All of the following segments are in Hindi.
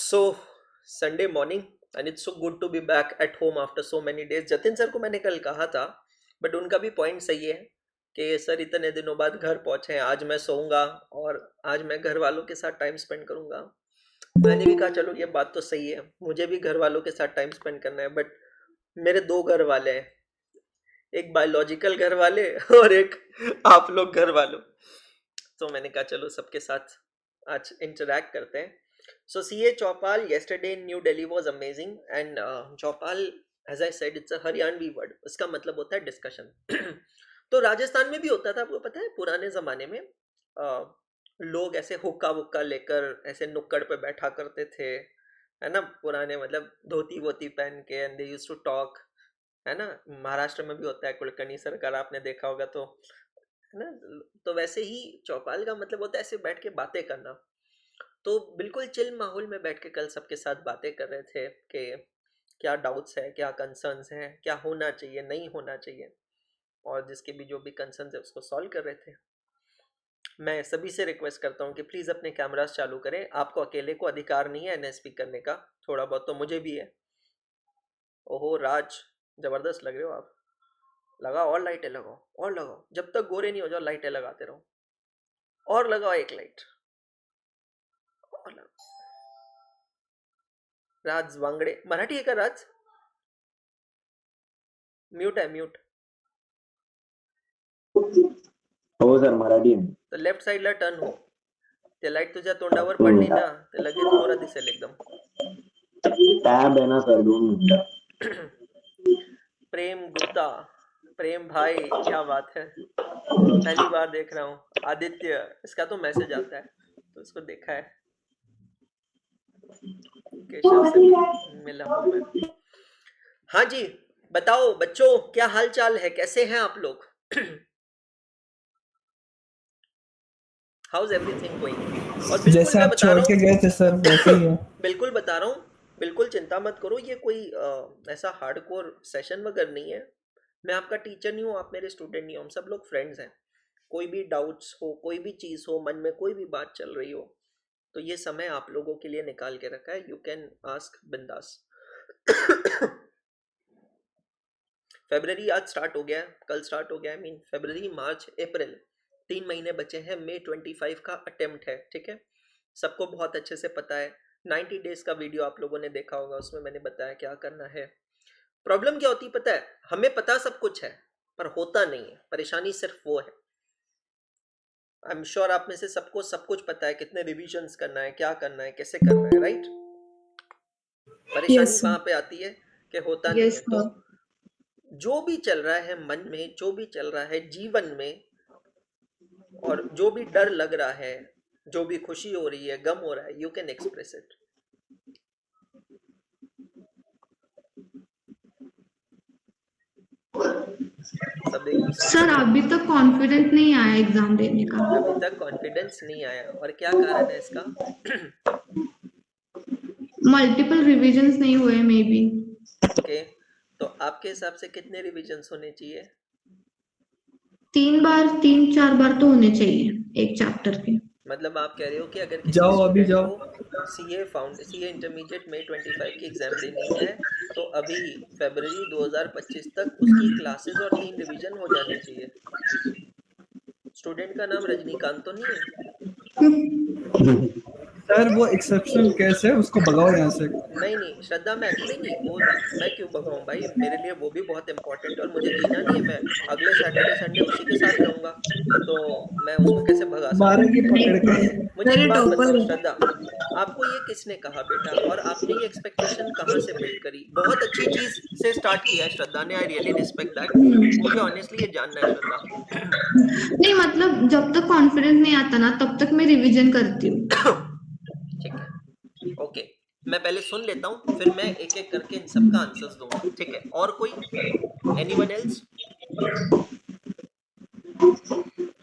So Sunday morning and it's so good to be back at home after so many days. Jatin sir को मैंने कल कहा था, बट उनका भी पॉइंट सही है कि सर इतने दिनों बाद घर पहुंचे हैं, आज मैं सोऊंगा और आज मैं घर वालों के साथ टाइम स्पेंड करूंगा। मैंने भी कहा चलो ये बात तो सही है, मुझे भी घर वालों के साथ टाइम स्पेंड करना है, बट मेरे दो घर वाले हैं, एक बायोलॉजिकल घर वाले और एक आप लोग घर वालों। तो मैंने कहा चलो सबके साथ आज इंटरैक्ट करते हैं। So CA Chopal yesterday in New Delhi was amazing and Chopal, as I said, it's a Haryanvi word, उसका मतलब होता है डिस्कशन। तो राजस्थान में भी होता था, आपको पता है पुराने जमाने में लोग ऐसे हुक्का वुक्का लेकर ऐसे नुक्कड़ पे बैठा करते थे, है ना, पुराने मतलब धोती वोती पहन के, and they used to talk, है ना। महाराष्ट्र में भी होता है कुलकर्णी सरकार, आपने देखा होगा, तो है ना। तो वैसे ही चौपाल का मतलब होता है ऐसे बैठ के बातें करना। तो बिल्कुल चिल माहौल में बैठ के कल सबके साथ बातें कर रहे थे कि क्या डाउट्स है, क्या कंसर्न्स हैं, क्या होना चाहिए, नहीं होना चाहिए, और जिसके भी जो भी कंसर्न्स है उसको सॉल्व कर रहे थे। मैं सभी से रिक्वेस्ट करता हूँ कि प्लीज़ अपने कैमरास चालू करें। आपको अकेले को अधिकार नहीं है एनएसपी करने का, थोड़ा बहुत तो मुझे भी है। ओहो राज, ज़बरदस्त लग रहे हो आप। लगाओ और लाइटें लगाओ, और लगाओ, जब तक गोरे नहीं हो जाओ लाइटें लगाते रहो, और लगाओ एक लाइट और लगाओ। राज वांगडे, मराठी आहे का राज? म्यूट आहे, म्यूट। हो सर, मराठी आहे. तर लेफ्ट साईडला टर्न हो, ते लाईट तुझ्या तोंडावर पडली ना ते लगेच गोरा दिसेल एकदम। टॅब आहे ना सर, 2 मिनिटं. प्रेम गुप्ता, प्रेम भाई, क्या बात है, पहली बार देख रहा हूँ। आदित्य, इसका तो मैसेज आता है तो इसको देखा है। केशव से मिला हूँ मैं। हाँ जी, बताओ बच्चों, क्या हाल चाल है, कैसे हैं आप लोग? How is everything going? और बिल्कुल जैसे मैं आप बता छोड़ रहा के हूँ, गए थे सर वैसे ही है। बिल्कुल बता रहा हूँ, बिल्कुल चिंता मत करो, ये कोई ऐसा हार्डकोर सेशन वगैरह नहीं है। मैं आपका टीचर नहीं हूँ, आप मेरे स्टूडेंट नहीं हो, हम सब लोग फ्रेंड्स हैं। कोई भी डाउट्स हो, कोई भी चीज़ हो, मन में कोई भी बात चल रही हो, तो ये समय आप लोगों के लिए निकाल के रखा है। यू कैन आस्क बिंदास। फरवरी आज स्टार्ट हो गया है, कल स्टार्ट हो गया है, मीन फरवरी, मार्च, अप्रैल, 3 महीने बचे हैं। मई 25 का अटेम्प्ट है, ठीक है, सबको बहुत अच्छे से पता है। 90 डेज का वीडियो आप लोगों ने देखा होगा, उसमें मैंने बताया क्या करना है। प्रॉब्लम क्या होती पता है, हमें पता सब कुछ है पर होता नहीं है, परेशानी सिर्फ वो है। आई एम श्योर आप में से सबको सब कुछ पता है, कितने रिविजन्स करना है, क्या करना है, कैसे करना है, राइट। परेशानी यस वहां पे आती है कि होता नहीं यस है। तो जो भी चल रहा है मन में, जो भी चल रहा है जीवन में, और जो भी डर लग रहा है, जो भी खुशी हो रही है, गम हो रहा है, यू कैन एक्सप्रेस इट। सब एक दूसरे सर, अभी तक कॉन्फिडेंस नहीं आया एग्जाम देने का। अभी तक कॉन्फिडेंस नहीं आया, और क्या कारण है इसका? मल्टीपल रिविजन्स नहीं हुए मे बी। ओके, तो आपके हिसाब से कितने रिविजन्स होने चाहिए? 3 4 बार तो होने चाहिए एक चैप्टर के। मतलब आप कह रहे हो कि अगर किसी जाओ अभी स्टूडेंट जाओ। को सीए इंटरमीडिएट में 25 की एग्जाम देनी है, तो अभी फरवरी 2025 तक उसकी क्लासेस और 3 रिवीजन हो जाने चाहिए। स्टूडेंट का नाम रजनीकांत तो नहीं है? सर वो एक्सेप्शनल केस है, उसको भगाओ यहाँ से। नहीं नहीं श्रद्धा, मैं एक्चुअली नहीं, वो मैं क्यों भगाऊं भाई, मेरे लिए वो भी बहुत इंपॉर्टेंट है और मुझे जीना नहीं है, मैं अगले सैटरडे संडे उसी के साथ रहूंगा, तो मैं उसको कैसे भगा सकता मारेंगे पकड़ हूँ? के। मुझे एक मेरे बात बताओ टॉपर श्रद्धा, आपको ये किसने कहा बेटा, और आपने ये एक्सपेक्टेशन कहाँ से बिल्ड करी? बहुत अच्छी चीज से स्टार्ट किया है श्रद्धा ने, आई रियली रिस्पेक्ट दैट। मुझे ऑनेस्टली ये जानना है श्रद्धा। नहीं, मतलब जब तक कॉन्फिडेंस नहीं आता ना तब तक मैं रिवीजन करती हूँ। ठीक है, ओके, मैं पहले सुन लेता हूँ, फिर मैं एक एक करके इन सबका आंसर्स दूंगा, ठीक है। और कोई, एनीवन एल्स?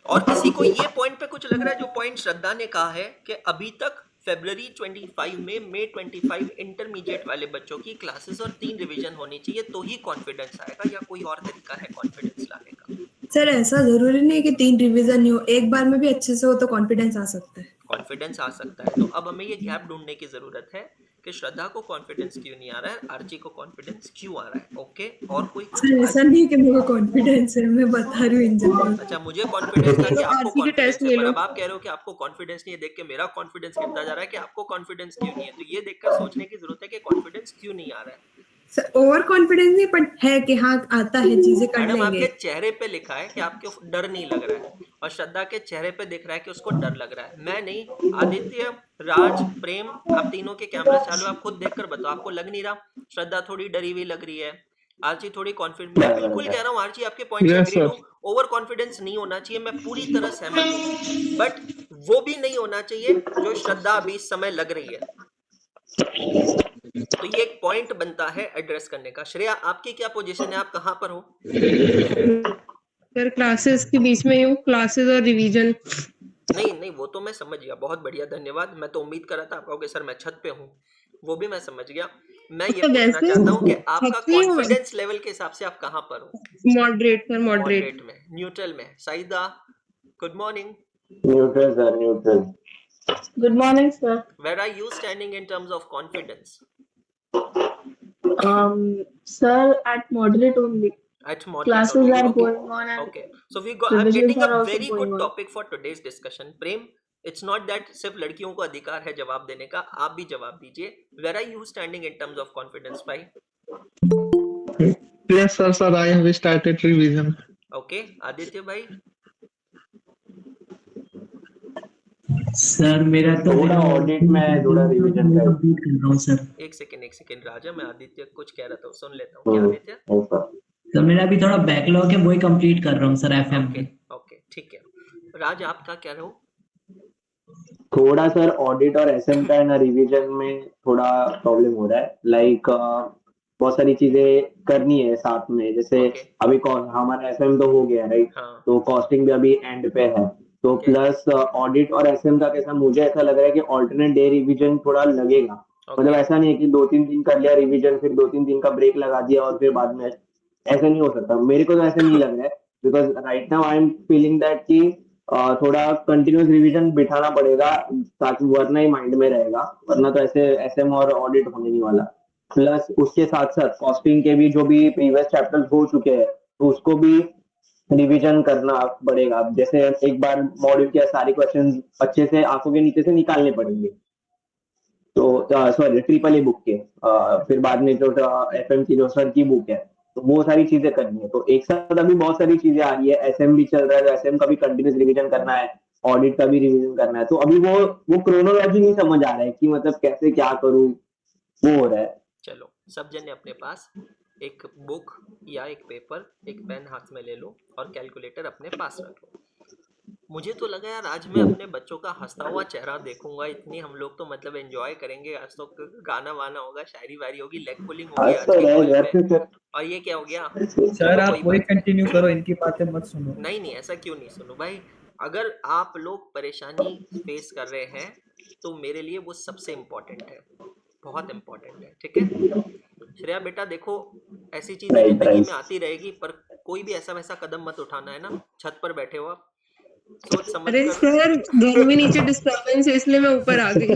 और किसी को ये पॉइंट पे कुछ लग रहा है, जो पॉइंट श्रद्धा ने कहा है कि अभी तक फरवरी 25 में मई 25 इंटरमीडिएट वाले बच्चों की क्लासेस और 3 रिवीजन होनी चाहिए, तो ही कॉन्फिडेंस आएगा, या कोई और तरीका है कॉन्फिडेंस लाने का? सर, ऐसा जरूरी नहीं कि 3 रिवीजन ही हो, एक बार में भी अच्छे से हो तो कॉन्फिडेंस आ सकता है। कॉन्फिडेंस आ सकता है। तो अब हमें ये गैप ढूंढने की जरूरत है कि श्रद्धा को कॉन्फिडेंस क्यों नहीं आ रहा है, आर्ची को कॉन्फिडेंस क्यों आ रहा है। ओके, और कोई कुछ सर ऐसा नहीं है कि मेरे को कॉन्फिडेंस है, मैं बता रही हूँ इन जनरल। अच्छा, मुझे कॉन्फिडेंस था कि तो आपको आरसी के कॉन्फिडेंस टेस्ट है, ले पर लो। अब आप कह रहे हो कि आपको कॉन्फिडेंस नहीं है, देख के मेरा कॉन्फिडेंस गिरता जा रहा है कि आपको कॉन्फिडेंस क्यों नहीं है। तो ये देखकर सोचने की जरूरत है कि कॉन्फिडेंस क्यों नहीं आ रहा है। सर ओवर कॉन्फिडेंस नहीं, बट है कि हाँ आता है, चीजें कर मैडम, लेंगे। आपके चेहरे पे लिखा है कि आपको डर नहीं लग रहा है, और श्रद्धा के चेहरे पे दिख रहा है कि उसको डर लग रहा है। मैं नहीं, आदित्य, राज, प्रेम, आप तीनों के कैमरा चालू है, आप खुद देखकर बताओ, आपको लग नहीं रहा श्रद्धा थोड़ी डरी हुई लग रही है, आरची थोड़ी कॉन्फिडेंट। मैं बिल्कुल कह रहा हूँ आरची, आपके पॉइंट से Yes, एग्री sir. हूँ, ओवर कॉन्फिडेंस नहीं होना चाहिए, मैं पूरी तरह सहमत हूँ, बट वो भी नहीं होना चाहिए जो श्रद्धा अभी इस समय लग रही है। तो ये एक पॉइंट बनता है एड्रेस करने का। श्रेया, आपकी क्या पोजीशन है, आप कहाँ पर हो? सर क्लासेस के बीच में हूँ, क्लासेस और रिवीजन। नहीं नहीं, वो तो मैं समझ गया, बहुत बढ़िया, धन्यवाद। मैं तो उम्मीद कर रहा था आप कहोगे सर मैं छत पे हूँ, वो भी मैं समझ गया। मैं ये तो पूछना वैसे चाहता हूँ कि आपका छत पे हूँ मैं। कॉन्फिडेंस लेवल के हिसाब से आप कहाँ पर हो? Moderate sir, moderate. मॉडरेट में, न्यूट्रल में? Saida, good morning. Neutral sir, neutral. Good morning sir. Where are you standing in terms of confidence? Sir, at moderate only. At moderate Classes only. are Okay. going on and Okay. So I'm revisions getting are a also very going good on. topic for today's discussion. Prem, it's not that सिर्फ लड़कियों को अधिकार है जवाब देने का, आप भी जवाब दीजिए। Where are you standing in terms of confidence, भाई? Yes, sir, I have started revision. Okay, Aditya भाई? सर मेरा तो थोड़ा ऑडिट में थोड़ा रिवीजन कर। कंप्लीट कर रहा हूँ सर। एक सेकेंड राजा, मैं आदित्य कुछ कह रहा था, सुन लेता हूँ। क्या आदित्य? तो मेरा भी थोड़ा बैकलॉग है, वही कंप्लीट कर रहा हूँ सर एफएम ओके पे। ओके, ठीक है। राज, आप क्या कह रहे हो? थोड़ा सर ऑडिट और एसएम का है ना, रिवीजन में थोड़ा प्रॉब्लम हो रहा है। लाइक बहुत सारी चीजें करनी है साथ में, जैसे Okay. अभी हमारा एसएम तो हो गया राइट, हाँ। तो कॉस्टिंग भी अभी एंड पे है, तो Okay. प्लस ऑडिट और एसएम का कैसा, मुझे ऐसा लग रहा है कि ऑल्टरनेट डे रिवीजन थोड़ा लगेगा। मतलब ऐसा नहीं है कि 2-3 दिन कर लिया रिवीजन, फिर 2-3 दिन का ब्रेक लगा दिया और फिर बाद में, ऐसा नहीं हो सकता। मेरे को तो ऐसा नहीं लग रहा है, because right now I am feeling that कि थोड़ा कंटिन्यूस रिवीजन बिठाना पड़ेगा, ताकि वरना ही माइंड में रहेगा, वरना तो ऐसे एसएम और ऑडिट होने नहीं वाला। प्लस उसके साथ साथ कॉस्टिंग के भी जो भी प्रीवियस चैप्टर्स हो चुके हैं, तो उसको भी रिवीजन करना पड़ेगा। जैसे एक बार मॉड्यूल के सारे क्वेश्चन अच्छे से आंखों के नीचे से निकालने पड़ेंगे, तो सॉरी ट्रिपल ए बुक के, फिर बाद में जो एफएम की जो सर की बुक है, तो वो सारी चीजें करनी है। तो एक साथ अभी बहुत सारी चीजें आ रही है, एसएम भी चल रहा है, तो एसएम का भी कंटिन्यूस रिवीजन करना है, ऑडिट का भी रिवीजन करना है। तो अभी वो क्रोनोलॉजी नहीं समझ आ रहा है कि मतलब कैसे क्या करूं, वो हो रहा है। चलो, सब जने अपने पास एक बुक या एक पेपर, एक पेन हाथ में ले लो और कैलकुलेटर अपने पास रखो। मुझे तो लगा यार आज मैं अपने बच्चों का हंसता हुआ चेहरा देखूंगा, इतनी हम लोग तो मतलब एंजॉय करेंगे आज, तो गाना वाना होगा, शायरी वारी होगी, लेग पुलिंग होगी आज की कॉल पे। और ये क्या हो गया? सर चलो आप कोई वही बात कंटिन्यू करो, इनकी बातें मत सुनो। नहीं नहीं, ऐसा क्यों नहीं सुनो भाई? अगर आप लोग परेशानी फेस कर रहे हैं तो मेरे लिए वो सबसे इम्पोर्टेंट है, बहुत इम्पोर्टेंट है, ठीक है? श्रेया बेटा देखो, ऐसी चीजें Right, जिंदगी right. में आती रहेगी, पर कोई भी ऐसा वैसा कदम मत उठाना, है ना? छत पर बैठे हो आप, सोच समझ अरे कर। सर घर में नीचे डिस्टर्बेंस है, इसलिए मैं ऊपर आ गई।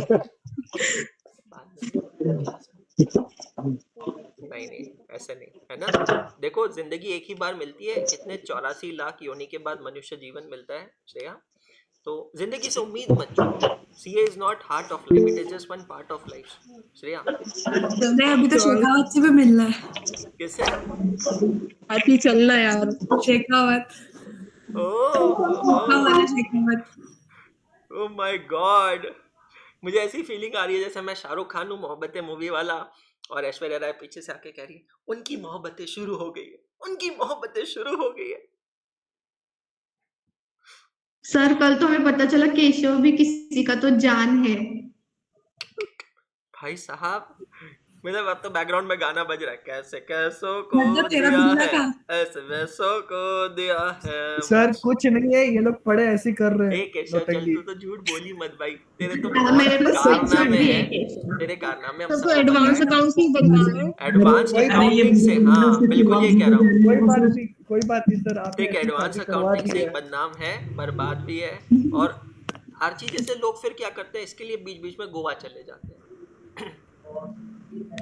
नहीं नहीं, ऐसे नहीं, है ना? देखो, जिंदगी एक ही बार मिलती है, कितने 84 लाख योनि के बाद मनुष्य जीवन मिलता है श्रेया, तो जिंदगी से उम्मीद मत छोड़ो। CA is not heart of life, it is just one part of life. Shreya, नहीं अभी तो शेखावत से भी मिलना है। किससे? आती चलना यार, शेखावत। ओह शेखावत। ओह माय गॉड, मुझे ऐसी फीलिंग आ रही है जैसे मैं शाहरुख खान हूँ मोहब्बतें मूवी वाला, और ऐश्वर्या राय पीछे से आके कह रही है उनकी मोहब्बतें शुरू हो गई है, उनकी मोहब्बतें शुरू हो गई है। सर कल तो हमें पता चला केशव भी किसी का तो जान है। भाई साहब, मतलब अब तो बैकग्राउंड में गाना बज रहा है, कैसे कैसों को मतलब तेरा दिया बिल्ला है, का। ऐसे वैसों को दिया है। सर कुछ नहीं है, ये लोग पढ़े ऐसे कर रहे हैं एक केशव, चल नौटंकी। तू तो झूठ बोली मत भाई, तेरे तो हाँ, बहुत मेरे पास स्क्रीनशॉट कारनामे भी है हैं, केशव। तेरे कारनामे हम सबको सबको पता एडवांस है। अकाउंट्स नहीं बनना है। एडवांस कोई अकाउंटिंग से, हाँ बिल्कुल ये कह रहा हूँ, कोई बात नहीं सर, आपने देख ऐसी एडवांस शादी करवा अकाउंटिंग दी से है। एक बदनाम है, बर्बाद भी है, और आर्ची जैसे लोग फिर क्या करते हैं, इसके लिए बीच बीच में गोवा चले जाते हैं।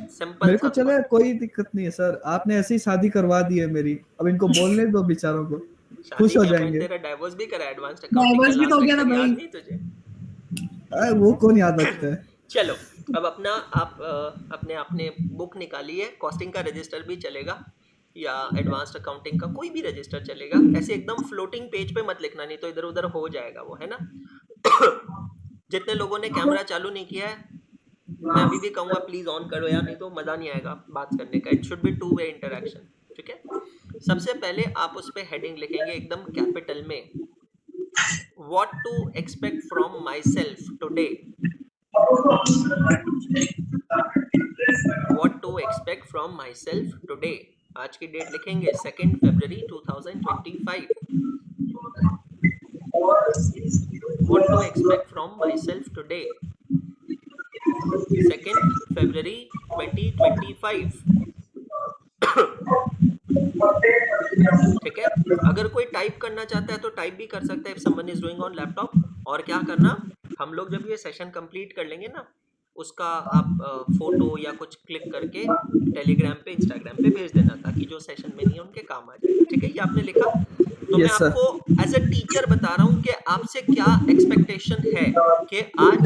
सिंपल मेरे सा को चले, thought है। कोई दिक्कत नहीं है सर, आपने ऐसी शादी करवा दी है मेरी, अब इनको बोलने दो बेचारों को, शादी खुश हो क्या, मैंने जाएंगे। तेरा डाइवोर्स भी करा, एडवांस्ड अकाउंटिंग का डाइवर्स भी तो लास्ट हो गया था लेक्चर भाई। याद नहीं तुझे? वो कौन याद रखता है। चलो, अब अपना आप अपने आपने बुक निकाली है, कॉस्टिंग का रजिस्टर भी चलेगा या एडवांस्ड अकाउंटिंग का कोई भी रजिस्टर चलेगा, ऐसे एकदम फ्लोटिंग पेज पे मत लिखना, नहीं तो इधर उधर हो जाएगा वो, है ना। जितने लोगों ने कैमरा चालू नहीं किया है, मैं अभी भी कहूंगा प्लीज ऑन करो यार, नहीं तो मजा नहीं आएगा बात करने का। It should be two way interaction, ठीक है। सबसे पहले आप उस पे हेडिंग लिखेंगे एकदम कैपिटल में, what to expect from myself today. What to expect from myself today, आज की डेट लिखेंगे 2 फरवरी 2025। What to expect from myself today 2 फरवरी 2025। ठीक है। अगर कोई टाइप करना चाहता है तो टाइप भी कर सकता है, if someone is doing on laptop. और क्या करना, हम लोग जब ये सेशन कंप्लीट कर लेंगे ना, उसका आप फोटो या कुछ क्लिक करके टेलीग्राम पे इंस्टाग्राम पे भेज देना, ताकि जो सेशन में नहीं है उनके काम आ जाएगा। ठीक है, ये आपने लिखा। तो मैं यस सर। आपको एज अ टीचर बता रहा हूं कि आपसे क्या एक्सपेक्टेशन है कि आज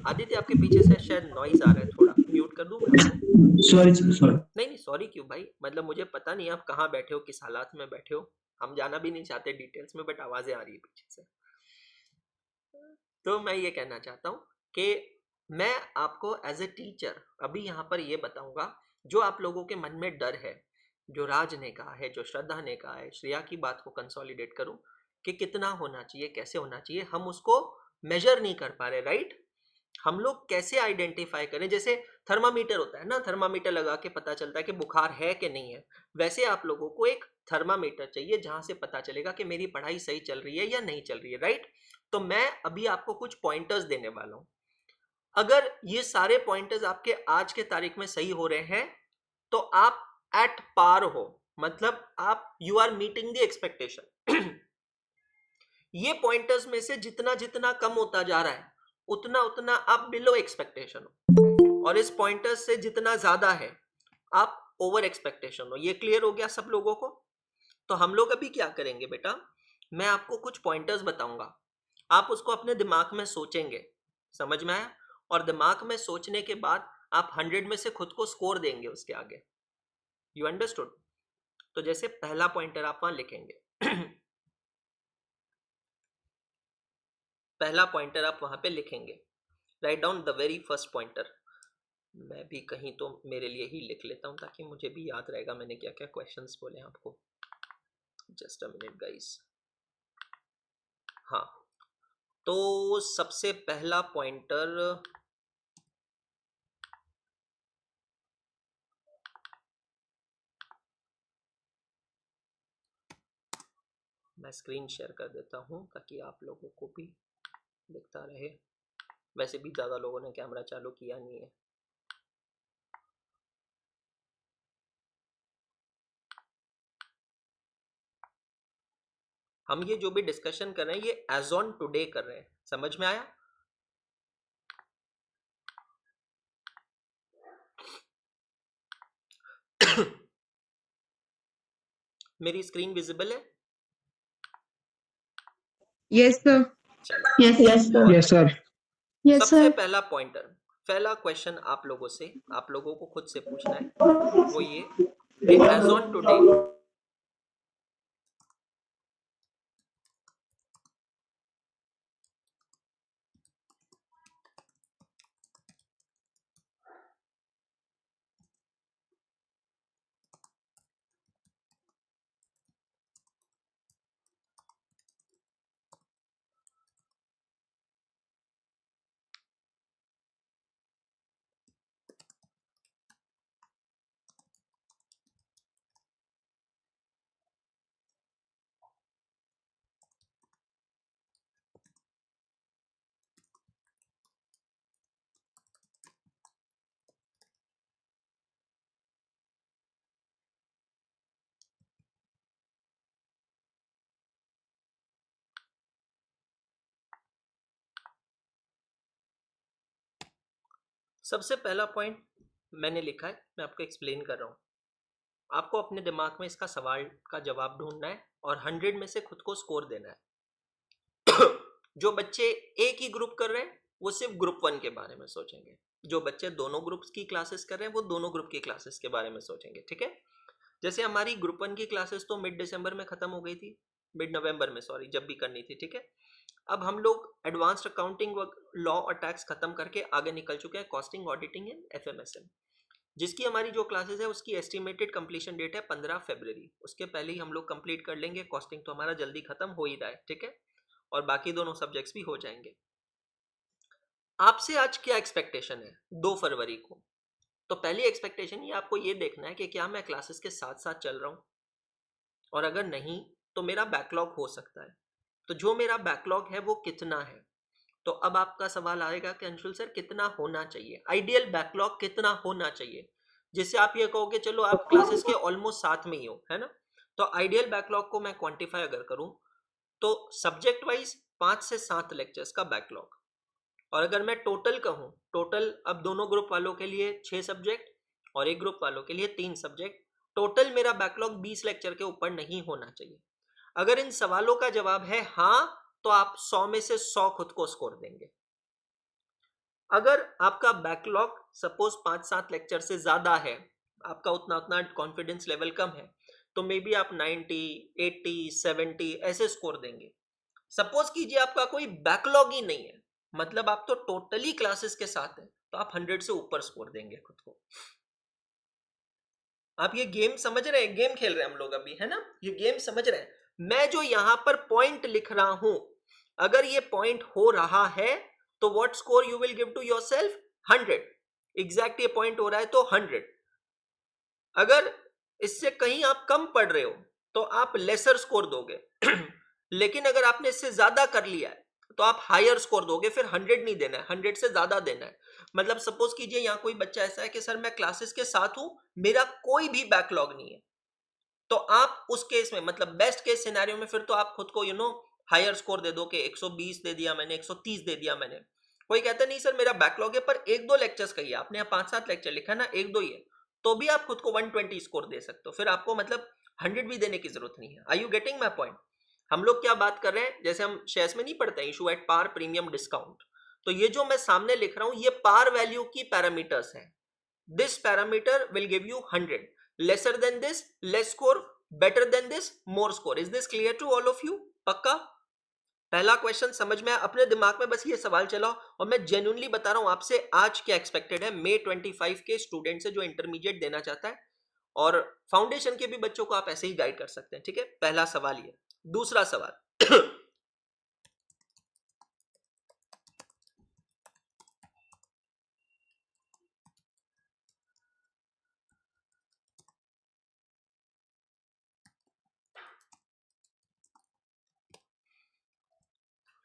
आदित्य आपके पीछे से शायद नॉइज आ रहा है, थोड़ा म्यूट कर दूं मैं आपको? Sorry sorry. नहीं नहीं, सॉरी क्यों भाई, मतलब मुझे पता नहीं आप कहाँ बैठे हो, किस हालात में बैठे हो, हम जाना भी नहीं चाहते डिटेल्स में, बट आवाजें आ रही है पीछे से। तो मैं ये कहना चाहता हूँ कि मैं आपको एज ए टीचर अभी यहाँ पर ये बताऊंगा, जो आप लोगों के मन में डर है, जो राज ने कहा है, जो श्रद्धा ने कहा है, श्रेया की बात को कंसोलिडेट करूं कि कितना होना चाहिए, कैसे होना चाहिए, हम उसको मेजर नहीं कर पा रहे, राइट। हम लोग कैसे आइडेंटिफाई करें, जैसे थर्मामीटर होता है ना, थर्मामीटर लगा के पता चलता है कि बुखार है कि नहीं है, वैसे आप लोगों को एक थर्मामीटर चाहिए जहां से पता चलेगा कि मेरी पढ़ाई सही चल रही है या नहीं चल रही है, राइट। तो मैं अभी आपको कुछ पॉइंटर्स देने वाला हूं। अगर ये सारे पॉइंटर्स आपके आज के तारीख में सही हो रहे हैं तो आप एट पार हो, मतलब आप you are meeting the expectation. ये पॉइंटर्स में से जितना जितना कम होता जा रहा है उतना उतना आप बिलो एक्सपेक्टेशन हो, और इस पॉइंटर्स से जितना ज्यादा है आप ओवर एक्सपेक्टेशन हो। ये क्लियर हो गया सब लोगों को? तो हम लोग अभी क्या करेंगे बेटा, मैं आपको कुछ पॉइंटर्स बताऊंगा, आप उसको अपने दिमाग में सोचेंगे, समझ में आया? और दिमाग में सोचने के बाद आप 100 में से खुद को स्कोर देंगे उसके आगे। You understood? तो जैसे पहला पॉइंटर आप वहां लिखेंगे, पहला पॉइंटर आप वहां पे लिखेंगे, write down the very first pointer. मैं भी कहीं तो मेरे लिए ही लिख लेता हूं ताकि मुझे भी याद रहेगा मैंने क्या क्या क्वेश्चंस बोले आपको। Just a minute guys. हाँ, तो सबसे पहला पॉइंटर, मैं स्क्रीन शेयर कर देता हूं ताकि आप लोगों को भी दिखता रहे। वैसे भी ज़्यादा लोगों ने कैमरा चालू किया नहीं है। हम ये जो भी डिस्कशन कर रहे हैं ये एज ऑन टुडे कर रहे हैं, समझ में आया? मेरी स्क्रीन विजिबल है? Yes sir. चलो, yes yes sir. Yes sir. Yes सबसे सर। पहला पॉइंटर, पहला क्वेश्चन आप लोगों से, आप लोगों को खुद से पूछना है, वो ये कि एज ऑन टुडे सबसे पहला पॉइंट मैंने लिखा है, मैं आपको एक्सप्लेन कर रहा हूँ। आपको अपने दिमाग में इसका सवाल का जवाब ढूंढना है और 100 में से खुद को स्कोर देना है। जो बच्चे एक ही ग्रुप कर रहे हैं वो सिर्फ ग्रुप 1 के बारे में सोचेंगे, जो बच्चे दोनों ग्रुप्स की क्लासेस कर रहे हैं वो दोनों ग्रुप की क्लासेस के बारे में सोचेंगे, ठीक है। जैसे हमारी ग्रुप 1 की क्लासेस तो मिड दिसंबर में खत्म हो गई थी, मिड नवंबर में, सॉरी, जब भी करनी थी, ठीक है। अब हम लोग एडवांस्ड अकाउंटिंग, लॉ और टैक्स खत्म करके आगे निकल चुके हैं कॉस्टिंग, ऑडिटिंग एंड एफएमएसएम, जिसकी हमारी जो क्लासेस है उसकी एस्टिमेटेड कंप्लीशन डेट है 15 फरवरी। उसके पहले ही हम लोग कंप्लीट कर लेंगे। कॉस्टिंग तो हमारा जल्दी खत्म हो ही रहा है, ठीक है, और बाकी दोनों सब्जेक्ट्स भी हो जाएंगे। आपसे आज क्या एक्सपेक्टेशन है 2 फरवरी को? तो पहली एक्सपेक्टेशन ये आपको ये देखना है कि क्या मैं क्लासेस के साथ साथ चल रहा हूँ, और अगर नहीं तो मेरा बैकलॉग हो सकता है। तो जो मेरा बैकलॉग है वो कितना है? तो अब आपका सवाल आएगा कि अंशुल सर कितना होना चाहिए, आइडियल बैकलॉग कितना होना चाहिए, जिससे आप ये कहोगे चलो आप क्लासेस के ऑलमोस्ट साथ में ही हो, है ना। तो आइडियल बैकलॉग को मैं क्वांटिफाई अगर करूं तो सब्जेक्ट वाइज 5 से 7 लेक्चर्स का बैकलॉग, और अगर मैं टोटल कहूं, टोटल अब दोनों ग्रुप वालों के लिए 6 सब्जेक्ट और एक ग्रुप वालों के लिए 3 सब्जेक्ट, टोटल मेरा बैकलॉग 20 लेक्चर के ऊपर नहीं होना चाहिए। अगर इन सवालों का जवाब है हाँ तो आप 100 में से 100 खुद को स्कोर देंगे। अगर आपका बैकलॉग सपोज 5-7 लेक्चर से ज्यादा है, आपका उतना कॉन्फिडेंस लेवल कम है, तो मे बी आप 90, 80, 70 ऐसे स्कोर देंगे। सपोज कीजिए आपका कोई बैकलॉग ही नहीं है, मतलब आप तो टोटली क्लासेस के साथ हैं, तो आप 100 से ऊपर स्कोर देंगे खुद को। आप ये गेम समझ रहे हैं, गेम खेल रहे हैं हम लोग अभी, है ना, ये गेम समझ रहे हैं। मैं जो यहां पर पॉइंट लिख रहा हूं, अगर ये पॉइंट हो रहा है तो what score you will give to yourself? 100। Exact ये पॉइंट हो रहा है तो 100। अगर इससे कहीं आप कम पढ़ रहे हो तो आप लेसर स्कोर दोगे लेकिन अगर आपने इससे ज्यादा कर लिया है तो आप हायर स्कोर दोगे, फिर 100 नहीं देना है, 100 से ज्यादा देना है। मतलब सपोज कीजिए यहाँ कोई बच्चा ऐसा है कि सर मैं क्लासेस के साथ हूं, मेरा कोई भी बैकलॉग नहीं है, तो आप उस केस में, मतलब बेस्ट केस सिनेरियो में, फिर तो आप खुद को हायर स्कोर दे दो कि 120 दे दिया मैंने, 130 दे दिया मैंने। कोई कहता नहीं सर मेरा बैकलॉग है पर 1-2 लेक्चर्स कहिए, आपने यहाँ 5-7 लेक्चर लिखा ना, 1-2 ही है, तो भी आप खुद को 120 स्कोर दे सकते हो, फिर आपको मतलब 100 भी देने की जरूरत नहीं है। Are you getting my point? हम लोग क्या बात कर रहे हैं, जैसे हम शेयर्स में नहीं पढ़ते हैं issue at par, premium, discount, तो ये जो मैं सामने लिख रहा हूं ये पार वैल्यू की पैरामीटर्स हैं। This parameter will give you 100, lesser than this less score, better than this more score. Is this clear to all of you? पक्का? पहला क्वेश्चन समझ में, अपने दिमाग में बस ये सवाल चलाओ, और मैं जेन्युइनली बता रहा हूं आपसे आज क्या एक्सपेक्टेड है मे 25 के स्टूडेंट से जो इंटरमीडिएट देना चाहता है, और फाउंडेशन के भी बच्चों को आप ऐसे ही गाइड कर सकते हैं, ठीक है। पहला सवाल ये। दूसरा सवाल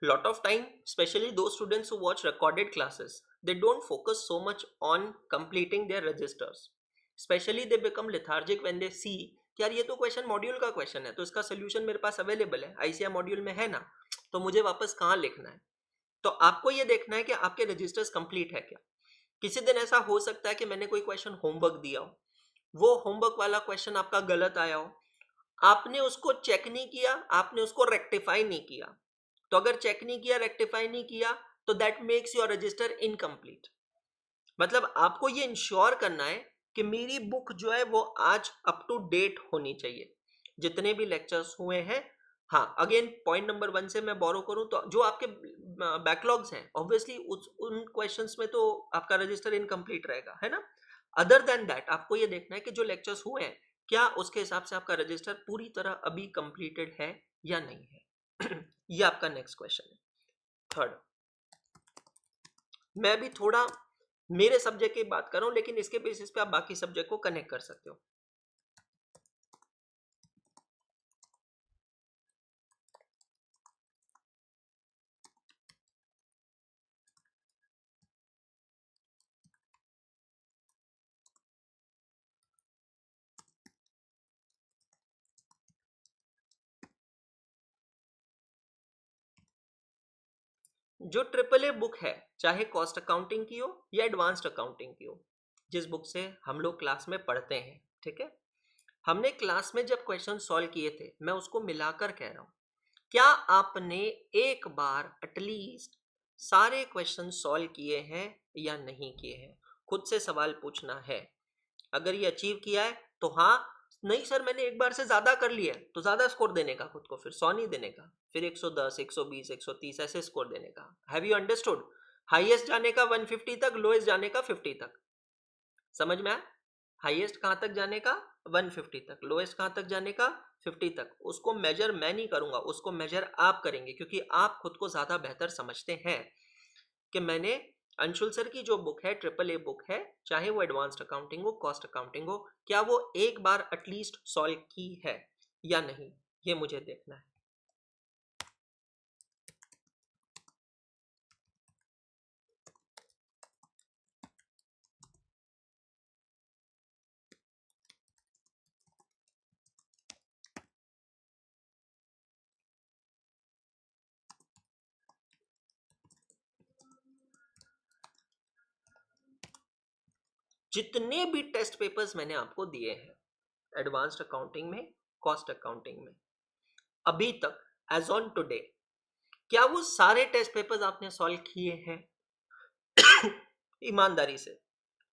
lot of time, especially those students who watch recorded classes, they don't focus so much on completing their registers, especially they become lethargic when they see कि यार ये तो क्वेश्चन मॉड्यूल का क्वेश्चन है, तो इसका सोल्यूशन मेरे पास अवेलेबल है, आईसीआई मॉड्यूल में है ना, तो मुझे वापस कहाँ लिखना है। तो आपको ये देखना है कि आपके रजिस्टर्स कंप्लीट है क्या। किसी दिन ऐसा हो सकता है कि मैंने कोई क्वेश्चन होमवर्क दिया हो, वो होमवर्क वाला क्वेश्चन आपका गलत आया हो, आपने उसको चेक नहीं किया, आपने उसको रेक्टिफाई नहीं किया, तो अगर चेक नहीं किया, रेक्टिफाई नहीं किया, तो that makes your register incomplete. मतलब आपको ये इंश्योर करना है कि मेरी बुक जो है वो आज अप टू डेट होनी चाहिए, जितने भी लेक्चर्स हुए हैं। हाँ, अगेन पॉइंट नंबर 1 से मैं बोरो करूं तो जो आपके बैकलॉग्स हैं ऑब्वियसली उन क्वेश्चंस में तो आपका रजिस्टर इनकम्प्लीट रहेगा, है ना। अदर देन दैट आपको ये देखना है कि जो लेक्चर्स हुए हैं क्या उसके हिसाब से आपका रजिस्टर पूरी तरह अभी कंप्लीटेड है या नहीं है ये आपका नेक्स्ट क्वेश्चन है। थर्ड, मैं भी थोड़ा मेरे सब्जेक्ट की बात कर रहा हूं, लेकिन इसके बेसिस पे आप बाकी सब्जेक्ट को कनेक्ट कर सकते हो। जो ट्रिपल ए बुक है, चाहे कॉस्ट अकाउंटिंग की हो या एडवांस्ड अकाउंटिंग की हो, जिस बुक से हम लोग क्लास में पढ़ते हैं, ठीक है, हमने क्लास में जब क्वेश्चन सॉल्व किए थे, मैं उसको मिलाकर कह रहा हूं, क्या आपने एक बार एटलीस्ट सारे क्वेश्चन सॉल्व किए हैं या नहीं किए हैं? खुद से सवाल पूछना है। अगर ये अचीव किया है तो हाँ, नहीं सर मैंने एक बार से ज्यादा कर लिया है, तो ज्यादा स्कोर देने का खुद को, फिर 100 नहीं देने का, फिर 110, 120, 130 ऐसे स्कोर देने का। Have you understood? हाईएस्ट जाने का 150 तक, लोएस्ट जाने का 50 तक। समझ में आया? हाईएस्ट कहां तक जाने का? 150 तक। लोएस्ट कहां तक जाने का? 50 तक। उसको मेजर मैं नहीं करूंगा, उसको मेजर आप करेंगे, क्योंकि आप खुद को ज्यादा बेहतर समझते हैं। कि मैंने अंशुल सर की जो बुक है, ट्रिपल ए बुक है, चाहे वो एडवांस्ड अकाउंटिंग हो, कॉस्ट अकाउंटिंग हो, क्या वो एक बार एटलीस्ट सॉल्व की है या नहीं, ये मुझे देखना है। जितने भी टेस्ट पेपर्स मैंने आपको दिए हैं एडवांस्ड अकाउंटिंग में, कॉस्ट अकाउंटिंग में, अभी तक एज ऑन टुडे, क्या वो सारे टेस्ट पेपर्स आपने सॉल्व किए हैं? ईमानदारी से।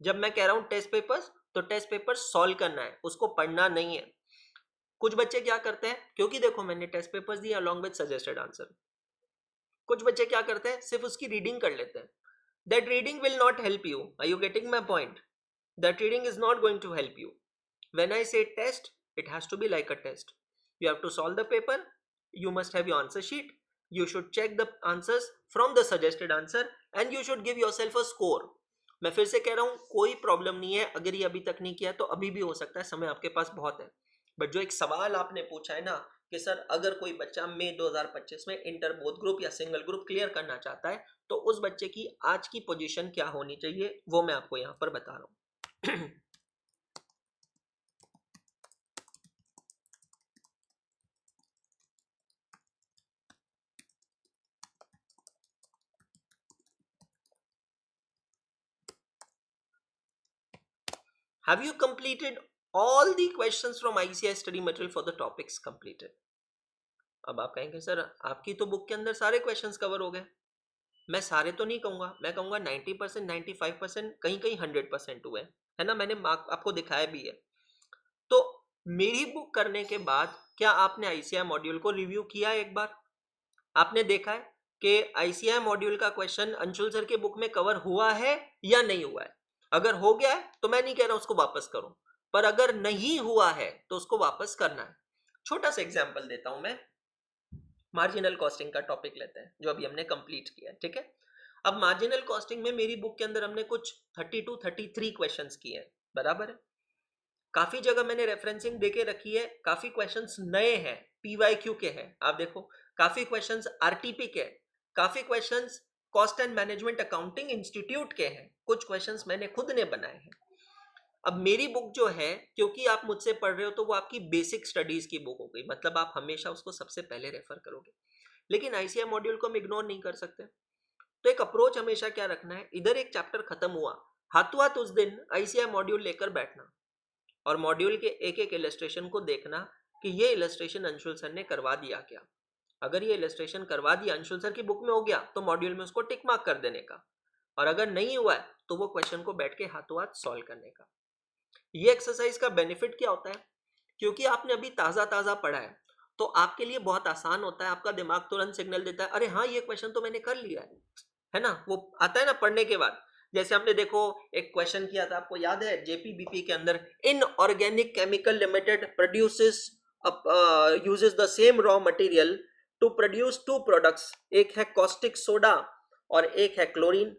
जब मैं कह रहा हूं टेस्ट पेपर्स, तो टेस्ट पेपर सॉल्व करना है, उसको पढ़ना नहीं है। कुछ बच्चे क्या करते हैं, क्योंकि देखो मैंने टेस्ट पेपर्स दिए अलॉन्ग विद सजेस्टेड आंसर, कुछ बच्चे क्या करते हैं, सिर्फ उसकी रीडिंग कर लेते हैं। That reading will not help you. Are you getting my point? That reading is not going to help you. When I say test, it has to be like a test. You have to solve the paper, you must have your answer sheet, you should check the answers from the suggested answer and you should give yourself a score. मैं फिर से कह रहा हूं, कोई प्रॉब्लम नहीं है, अगर ये अभी तक नहीं किया तो अभी भी हो सकता है, समय आपके पास बहुत है। बट जो एक सवाल आपने पूछा है ना कि सर अगर कोई बच्चा मई 2025 में इंटर बोथ ग्रुप या सिंगल ग्रुप क्लियर करना चाहता है, तो उस बच्चे की आज की पोजीशन क्या होनी चाहिए, वो मैं आपको यहाँ पर बता रहा हूँ। Have you completed all the questions from ICI study material for the topics completed? अब आप कहेंगे सर आपकी तो बुक के अंदर सारे क्वेश्चंस कवर हो गए। मैं सारे तो नहीं कहूंगा, मैं कहूंगा 90%, 95%, कहीं कहीं 100% हुए, है ना। मैंने मार्क आपको दिखाया भी है। तो मेरी बुक करने के बाद क्या आपने ICI मॉड्यूल को रिव्यू किया एक बार? आपने देखा है कि ICI मॉड्यूल का क्वेश्चन अंशुल सर के बुक में कवर हुआ है या नहीं हुआ है? अगर हो गया है तो मैं नहीं कह रहा उसको वापस करो, पर अगर नहीं हुआ है तो उसको वापस करना है। छोटा सा एग्जांपल देता हूं मैं, मार्जिनल कॉस्टिंग का टॉपिक लेते हैं जो अभी हमने कंप्लीट किया है, ठीक है। अब मार्जिनल कॉस्टिंग में मेरी बुक के अंदर हमने कुछ 32 33 क्वेश्चंस किए हैं, बराबर है। काफी जगह मैंने रेफरेंसिंग देके रखी है, काफी क्वेश्चंस नए हैं, PYQ के हैं, आप देखो, काफी क्वेश्चंस RTP के, काफी questions cost and management accounting institute के हैं, कुछ क्वेश्चंस मैंने खुद ने बनाए हैं। अब मेरी बुक जो है, क्योंकि आप मुझसे पढ़ रहे हो तो वो आपकी बेसिक स्टडीज की बुक हो गई, मतलब आप हमेशा उसको सबसे पहले रेफर करोगे। लेकिन ICI मॉड्यूल को हम इग्नोर नहीं कर सकते, तो एक अप्रोच हमेशा क्या रखना है, इधर एक चैप्टर खत्म हुआ, हाथों हाथ उस दिन ICI मॉड्यूल लेकर बैठना और मॉड्यूल के एक एक इलस्ट्रेशन को देखना कि ये इलस्ट्रेशन अंशुल सर ने करवा दिया क्या। अगर ये इलस्ट्रेशन करवा दिया, अंशुल सर की बुक में हो गया, तो मॉड्यूल में उसको टिक मार्क कर देने का, और अगर नहीं हुआ है तो वो क्वेश्चन को बैठ के हाथों हाथ सॉल्व करने का। ये एक्सरसाइज का बेनिफिट क्या होता है, क्योंकि आपने अभी ताजा ताजा पढ़ा है, तो आपके लिए बहुत आसान होता है, आपका दिमाग तुरंत सिग्नल देता है, अरे हाँ ये क्वेश्चन तो मैंने कर लिया है ना। वो आता है ना पढ़ने के बाद। जैसे हमने देखो एक क्वेश्चन किया था, आपको याद है, JPBP के अंदर, inorganic chemical limited produces uses the same raw material to produce 2 products, एक है कॉस्टिक सोडा और एक है chlorine.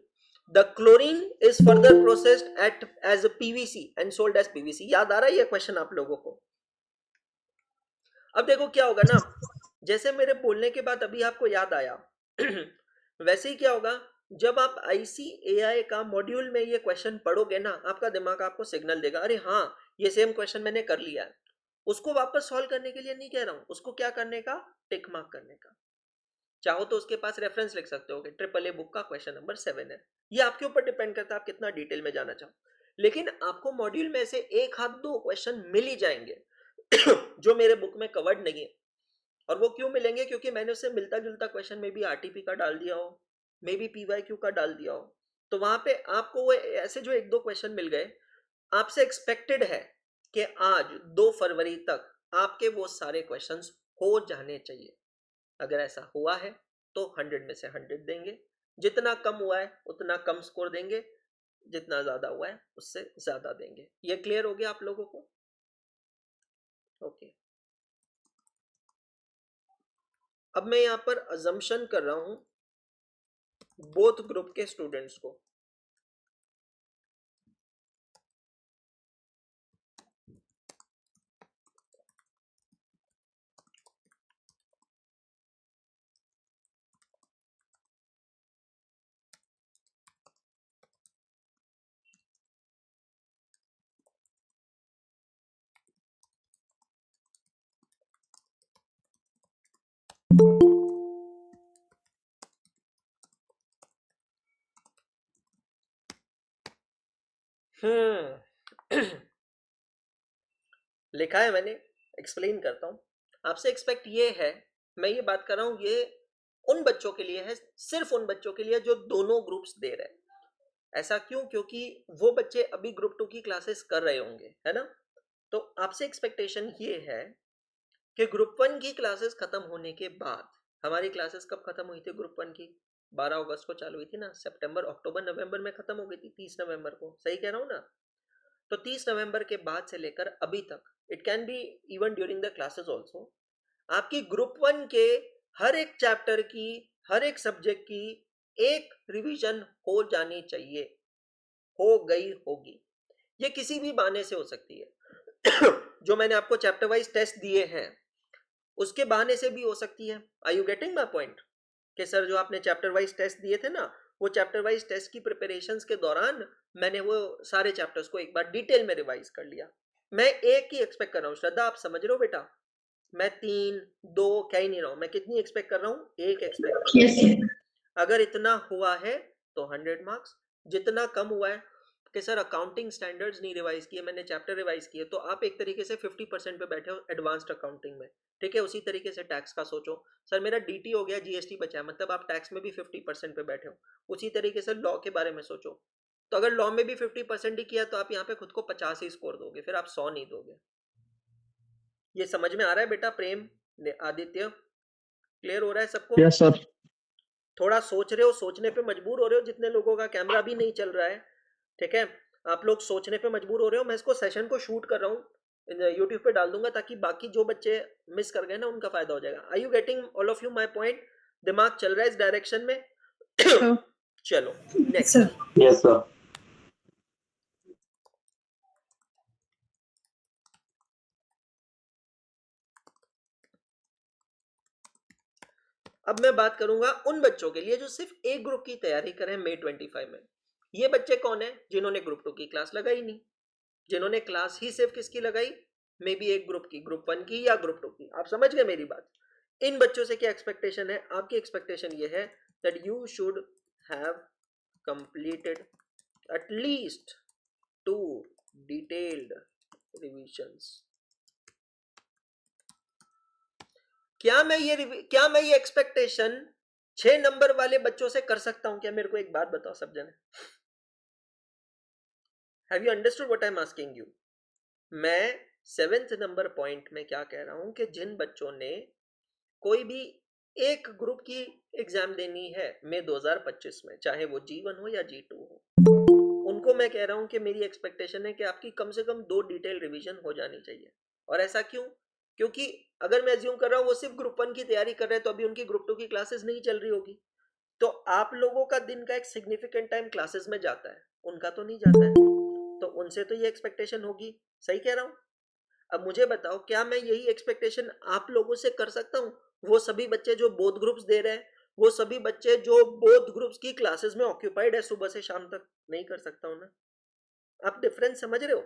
The chlorine is further processed at as PVC and sold as PVC। याद आ रहा है ये क्वेश्चन आप लोगों को? अब देखो क्या होगा ना, जैसे मेरे बोलने के बाद अभी आपको याद आया वैसे ही क्या होगा, जब आप ICAI का मॉड्यूल में ये क्वेश्चन पढ़ोगे ना, आपका दिमाग आपको सिग्नल देगा, अरे हाँ ये सेम क्वेश्चन मैंने कर लिया है। उसको वापस सॉल्व करने के लिए नहीं कह रहा हूं, उसको क्या करने का, टिक मार्क करने का। चाहो तो उसके पास रेफरेंस लिख सकते हो कि AAA बुक का क्वेश्चन नंबर 7 है। ये आपके ऊपर डिपेंड करता है आप कितना डिटेल में जाना चाहो, लेकिन आपको मॉड्यूल में से एक हाथ दो क्वेश्चन मिल ही जाएंगे जो मेरे बुक में कवर्ड नहीं है। और वो क्यों मिलेंगे? क्योंकि मैंने उससे मिलता जुलता क्वेश्चन में भी आरटीपी का डाल दिया हो, मे बी पीवाईक्यू का डाल दिया हो, तो वहां पे आपको वो ऐसे जो एक दो क्वेश्चन मिल गए, आपसे एक्सपेक्टेड है कि आज 2 फरवरी तक आपके वो सारे क्वेश्चंस हो जाने चाहिए। अगर ऐसा हुआ है तो 100 में से 100 देंगे, जितना कम हुआ है उतना कम स्कोर देंगे, जितना ज्यादा हुआ है उससे ज्यादा देंगे। ये क्लियर हो गया आप लोगों को? ओके। अब मैं यहां पर अजम्पशन कर रहा हूं बोथ ग्रुप के स्टूडेंट्स को। लिखा है मैंने, एक्सप्लेन करता हूं। आपसे एक्सपेक्ट ये है, मैं ये बात कर रहा हूं, ये उन बच्चों के लिए है, सिर्फ उन बच्चों के लिए जो दोनों ग्रुप्स दे रहे हैं। ऐसा क्यों? क्योंकि वो बच्चे अभी ग्रुप 2 की क्लासेस कर रहे होंगे, है ना? तो आपसे एक्सपेक्टेशन ये है कि ग्रुप 1 की क्लासेस खत्म होने के बाद, हमारी क्लासेस कब खत्म हुई थी ग्रुप 1 की? 12 अगस्त को चालू हुई थी ना, सितंबर अक्टूबर नवंबर में खत्म हो गई थी, 30 नवंबर को, सही कह रहा हूं ना? तो 30 नवंबर के बाद से लेकर अभी तक, it can be even during the classes also, आपकी ग्रुप 1 के हर एक चैप्टर की, हर एक सब्जेक्ट की एक रिवीजन हो जानी चाहिए, हो गई होगी। ये किसी भी बहाने से हो सकती है जो मैंने आपको चैप्टर वाइज टेस्ट दिए हैं उसके बहाने से भी हो सकती है। Are you getting my point? कि सर जो आपने चैप्टर वाइज टेस्ट दिए थे ना, वो चैप्टर वाइज टेस्ट की प्रिपरेशंस के दौरान मैंने वो सारे चैप्टर्स को एक बार डिटेल में रिवाइज कर लिया। मैं एक ही एक्सपेक्ट कर रहा हूँ श्रद्धा, आप समझ रहे हो बेटा? मैं 3 2 कह ही नहीं रहा हूँ, मैं कितनी एक्सपेक्ट कर रहा हूँ? एक एक्सपेक्ट कर रहा हूँ। अगर इतना हुआ है तो 100 मार्क्स, जितना कम हुआ है कि सर अकाउंटिंग स्टैंडर्ड्स नहीं रिवाइज किए, मैंने चैप्टर रिवाइज किए, तो आप एक तरीके से 50% पे बैठे हो एडवांस्ड अकाउंटिंग में, ठीक है? उसी तरीके से टैक्स का सोचो, सर मेरा डीटी हो गया, जीएसटी बचा है, मतलब आप टैक्स में भी 50% पे बैठे हो। उसी तरीके से लॉ के बारे में सोचो, तो अगर लॉ में भी 50% ही किया तो आप यहाँ पे खुद को 50 ही स्कोर दोगे, फिर आप 100 नहीं दोगे। ये समझ में आ रहा है बेटा? प्रेम, आदित्य, क्लियर हो रहा है सबको? Yes sir. थोड़ा सोच रहे हो, सोचने पे मजबूर हो रहे हो, जितने लोगों का कैमरा भी नहीं चल रहा है, ठीक है? आप लोग सोचने पे मजबूर हो रहे हो। मैं इसको सेशन को शूट कर रहा हूँ, यूट्यूब पे डाल दूंगा ताकि बाकी जो बच्चे मिस कर गए ना उनका फायदा हो जाएगा। Are you getting all of you my point? दिमाग चल रहा है इस डायरेक्शन में? चलो नेक्स्ट। Sir yes sir. अब मैं बात करूंगा उन बच्चों के लिए जो सिर्फ एक ग्रुप की तैयारी करें मई 25 में। ये बच्चे कौन है? जिन्होंने ग्रुप 2 की क्लास लगाई नहीं, जिन्होंने क्लास ही सिर्फ किसकी लगाई? मे बी एक ग्रुप की, ग्रुप 1 की या ग्रुप 2 की। आप समझ गए मेरी बात? इन बच्चों से क्या एक्सपेक्टेशन है? आपकी एक्सपेक्टेशन ये है that you should have completed at least 2 detailed revisions। क्या मैं ये एक्सपेक्टेशन 6 नंबर वाले बच्चों से कर सकता हूं क्या? मेरे को एक बात बताओ सब जने, have you understood what I am asking you? मैं 7th नंबर पॉइंट में क्या कह रहा हूं कि जिन बच्चों ने कोई भी एक ग्रुप की एग्जाम देनी है मई 2025 में, चाहे वो G1 हो या G2 हो, उनको मैं कह रहा हूं कि मेरी एक्सपेक्टेशन है कि आपकी कम से कम 2 डिटेल रिवीजन हो जानी चाहिए। और ऐसा क्यों? क्योंकि अगर मैं अज्यूम कर रहा हूं वो सिर्फ ग्रुप 1 की तैयारी कर रहे हैं तो अभी उनकी ग्रुप 2 की क्लासेस नहीं चल रही होगी, तो आप लोगों का दिन का एक सिग्निफिकेंट टाइम क्लासेस में जाता है, उनका तो नहीं जाता है, तो उनसे तो ये एक्सपेक्टेशन होगी। सही कह रहा हूं? अब मुझे बताओ, क्या मैं यही एक्सपेक्टेशन आप लोगों से कर सकता हूं? वो सभी बच्चे जो बोथ ग्रुप्स दे रहे हैं, वो सभी बच्चे जो बोथ ग्रुप्स की क्लासेस में ऑक्यूपाइड है सुबह से शाम तक, नहीं कर सकता हूं ना? आप डिफरेंस समझ रहे हो?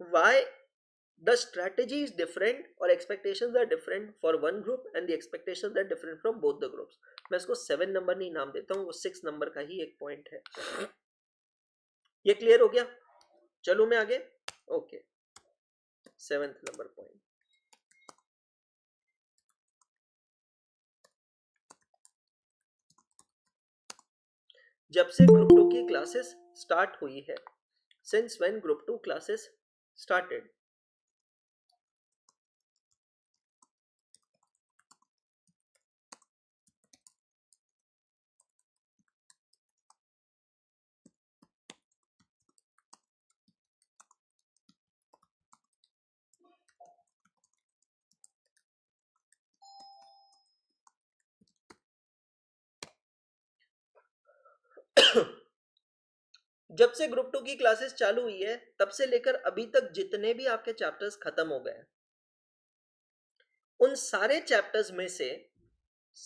Why the strategy is different और expectations are different for one group and the expectations are different from both the groups. मैं इसको 7 नंबर नहीं नाम देता हूँ, वो 6 नंबर का ही एक पॉइंट है. ये क्लियर हो गया? चलो मैं आगे. Okay, 7th number point. जब से ग्रुप 2 की क्लासेस स्टार्ट हुई है, since when group 2 classes started, जब से ग्रुप 2 की क्लासेस चालू हुई है तब से लेकर अभी तक जितने भी आपके चैप्टर्स खत्म हो गए, उन सारे चैप्टर्स में से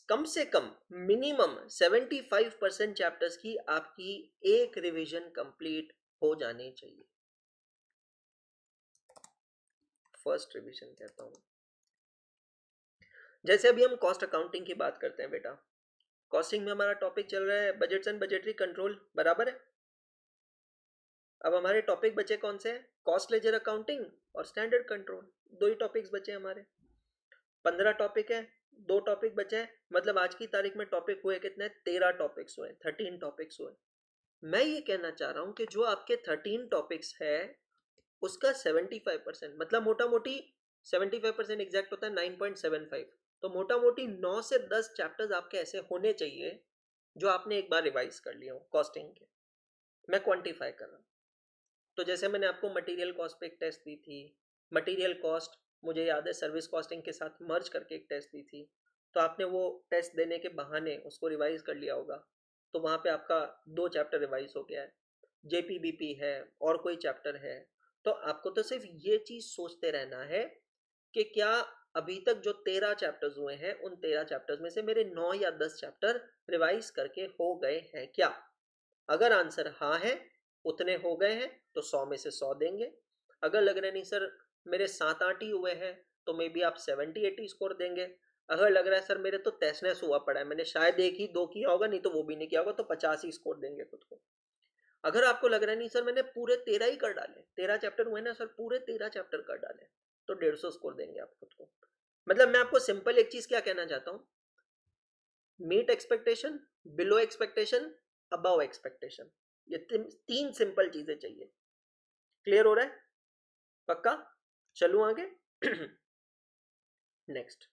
कम मिनिमम 75% चैप्टर्स की आपकी एक रिवीजन कंप्लीट हो जानी चाहिए. फर्स्ट रिवीजन कहता हूं. जैसे अभी हम कॉस्ट अकाउंटिंग की बात करते हैं बेटा, कॉस्टिंग में हमारा टॉपिक चल रहा है बजट्स एंड बजटरी कंट्रोल, बराबर है. अब हमारे टॉपिक बचे कौन से हैं? कॉस्ट लेजर अकाउंटिंग और स्टैंडर्ड कंट्रोल. 2 ही टॉपिक्स बचे हमारे. 15 टॉपिक है, 2 टॉपिक बचे हैं. मतलब आज की तारीख में टॉपिक हुए कितने? 13 टॉपिक्स हुए, 13 टॉपिक्स हुए. मैं ये कहना चाह रहा हूं कि जो आपके 13 टॉपिक्स है उसका 75%, मतलब मोटा मोटी 75% एग्जैक्ट होता है 9.75. तो मोटा मोटी 9 से 10 चैप्टर्स आपके ऐसे होने चाहिए जो आपने एक बार रिवाइज कर लिए हो कॉस्टिंग के. मैं क्वांटिफाई कर रहा हूं. तो जैसे मैंने आपको मटेरियल कॉस्ट पे एक टेस्ट दी थी, मटेरियल कॉस्ट मुझे याद है सर्विस कॉस्टिंग के साथ मर्ज करके एक टेस्ट दी थी, तो आपने वो टेस्ट देने के बहाने उसको रिवाइज कर लिया होगा. तो वहाँ पे आपका 2 चैप्टर रिवाइज हो गया है. जेपीबीपी है और कोई चैप्टर है. तो आपको तो सिर्फ ये चीज़ सोचते रहना है कि क्या अभी तक जो 13 चैप्टर्स हुए हैं उन 13 चैप्टर्स में से मेरे 9 या 10 चैप्टर रिवाइज करके हो गए हैं क्या. अगर आंसर हाँ है, उतने हो गए हैं, तो 100 में से 100 देंगे. अगर लग रहा है नहीं सर मेरे 7-8 ही हुए हैं, तो मे बी आप 70-80 स्कोर देंगे. अगर लग रहा है सर मेरे तो तहस हुआ पड़ा है, मैंने शायद 1 ही 2 किया होगा, नहीं तो वो भी नहीं किया होगा, तो 50 ही स्कोर देंगे खुद को. अगर आपको लग रहा है नहीं सर मैंने पूरे 13 ही कर डाले, 13 चैप्टर हुए ना सर, पूरे 13 चैप्टर कर डाले, तो 150 स्कोर देंगे आप खुद को. मतलब मैं आपको सिंपल एक चीज क्या कहना चाहता हूँ, meet expectation, below expectation, above expectation. ये 3 सिंपल चीजें चाहिए. क्लियर हो रहा है? पक्का? चलूं आगे. नेक्स्ट.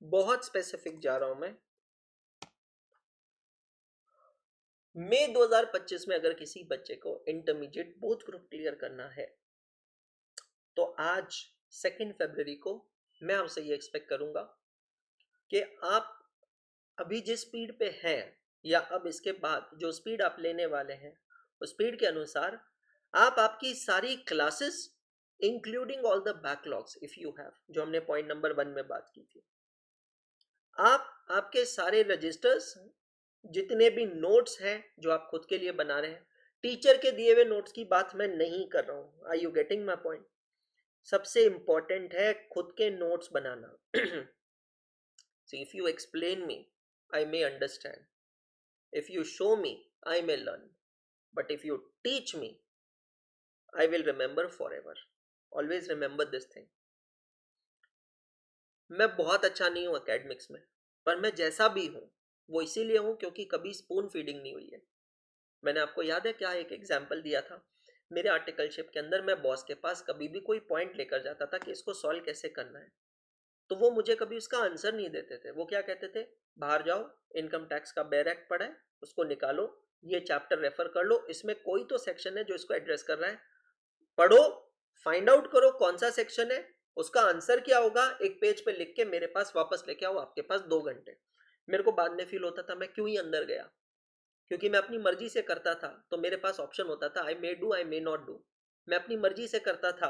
बहुत स्पेसिफिक जा रहा हूं मैं. मई 2025 में अगर किसी बच्चे को इंटरमीडिएट बोथ ग्रुप क्लियर करना है, तो आज 2 फरवरी को मैं आपसे ये एक्सपेक्ट करूंगा कि आप अभी जिस स्पीड पे हैं या अब इसके बाद जो स्पीड आप लेने वाले हैं, उस स्पीड के अनुसार आप आपकी सारी classes including all the backlogs if you have, जो हमने पॉइंट नंबर 1 में बात की थी, आप आपके सारे रजिस्टर्स, जितने भी नोट्स हैं जो आप खुद के लिए बना रहे हैं, टीचर के दिए हुए नोट्स की बात मैं नहीं कर रहा हूं. Are you getting my point? सबसे इंपॉर्टेंट है खुद के नोट्स बनाना. So if you explain me, I may understand. If you show me, I may learn. But if you teach me, I will remember forever. Always remember this thing. मैं बहुत अच्छा नहीं हूं एकेडमिक्स में, पर मैं जैसा भी हूं वो इसीलिए हूं क्योंकि कभी स्पून फीडिंग नहीं हुई है. मैंने आपको याद है क्या एक एग्जाम्पल दिया था, मेरे आर्टिकलशिप के अंदर मैं बॉस के पास कभी भी कोई पॉइंट लेकर जाता था कि इसको सॉल्व कैसे करना है, तो वो मुझे कभी उसका आंसर नहीं देते थे। वो क्या कहते थे, बाहर जाओ, इनकम टैक्स का बेयर एक्ट पढ़ा है उसको निकालो, ये चैप्टर रेफर कर लो, इसमें कोई तो सेक्शन है जो इसको एड्रेस कर रहा है, पढ़ो, फाइंड आउट करो कौन सा सेक्शन है, उसका आंसर क्या होगा, एक पेज पे लिख के मेरे पास वापस लेके आओ, आपके पास 2 घंटे। मेरे को बाद में फील होता था मैं क्यों ही अंदर गया, क्योंकि मैं अपनी मर्जी से करता था तो मेरे पास ऑप्शन होता था, I may do I may not do. मैं अपनी मर्जी से करता था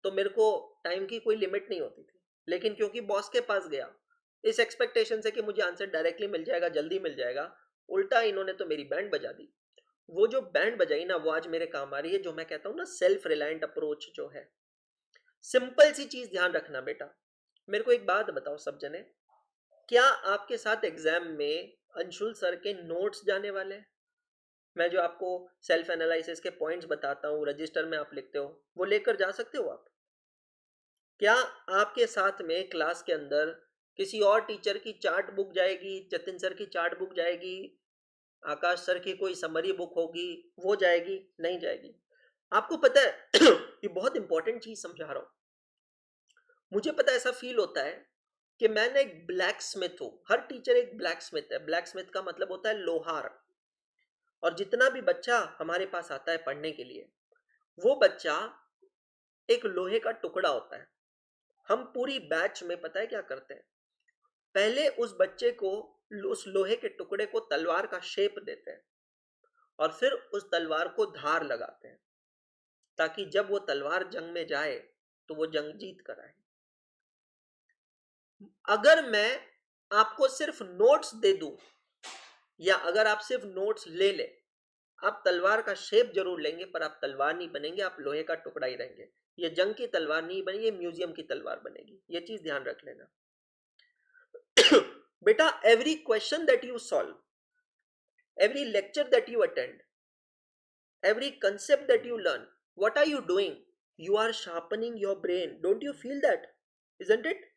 तो मेरे को टाइम की कोई लिमिट नहीं होती थी, लेकिन क्योंकि बॉस के पास गया इस एक्सपेक्टेशन से कि मुझे आंसर डायरेक्टली मिल जाएगा, जल्दी मिल जाएगा, उल्टा इन्होंने तो मेरी बैंड बजा दी। वो जो बैंड बजाई ना, वो आज मेरे काम आ रही है, जो मैं कहता हूँ ना सेल्फ रिलायंट अप्रोच जो है। सिंपल सी चीज ध्यान रखना बेटा, मेरे को एक बात बताओ सब जने, क्या आपके साथ एग्जाम में अंशुल सर के नोट्स जाने वाले हैं? मैं जो आपको सेल्फ एनालिसिस के पॉइंट्स बताता हूँ, रजिस्टर में आप लिखते हो, वो लेकर जा सकते हो आप? क्या आपके साथ में क्लास के अंदर किसी और टीचर की चार्ट बुक जाएगी, जतिन सर की चार्ट बुक जाएगी, आकाश सर की कोई समरी बुक होगी, वो जाएगी? नहीं जाएगी। आपको पता है ये बहुत इंपॉर्टेंट चीज समझा रहा हूं, मुझे पता है, ऐसा फील होता है कि मैं ना एक ब्लैक स्मिथ हूं, हर टीचर एक ब्लैक स्मिथ है। ब्लैक स्मिथ का मतलब होता है लोहार, और जितना भी बच्चा हमारे पास आता है पढ़ने के लिए, वो बच्चा एक लोहे का टुकड़ा होता है। हम पूरी बैच में पता है क्या करते हैं, पहले उस बच्चे को, उस लोहे के टुकड़े को तलवार का शेप देते हैं और फिर उस तलवार को धार लगाते हैं, ताकि जब वो तलवार जंग में जाए तो वो जंग जीत कर आए। अगर मैं आपको सिर्फ नोट्स दे दूं, या अगर आप सिर्फ नोट्स ले ले, आप तलवार का शेप जरूर लेंगे पर आप तलवार नहीं बनेंगे, आप लोहे का टुकड़ा ही रहेंगे। ये जंग की तलवार नहीं बनेगी, ये म्यूजियम की तलवार बनेगी। ये चीज ध्यान रख लेना। बेटा, every question that you solve, every lecture that you attend, every concept that you learn, what are you doing? You are sharpening your brain. Don't you feel that? Isn't it?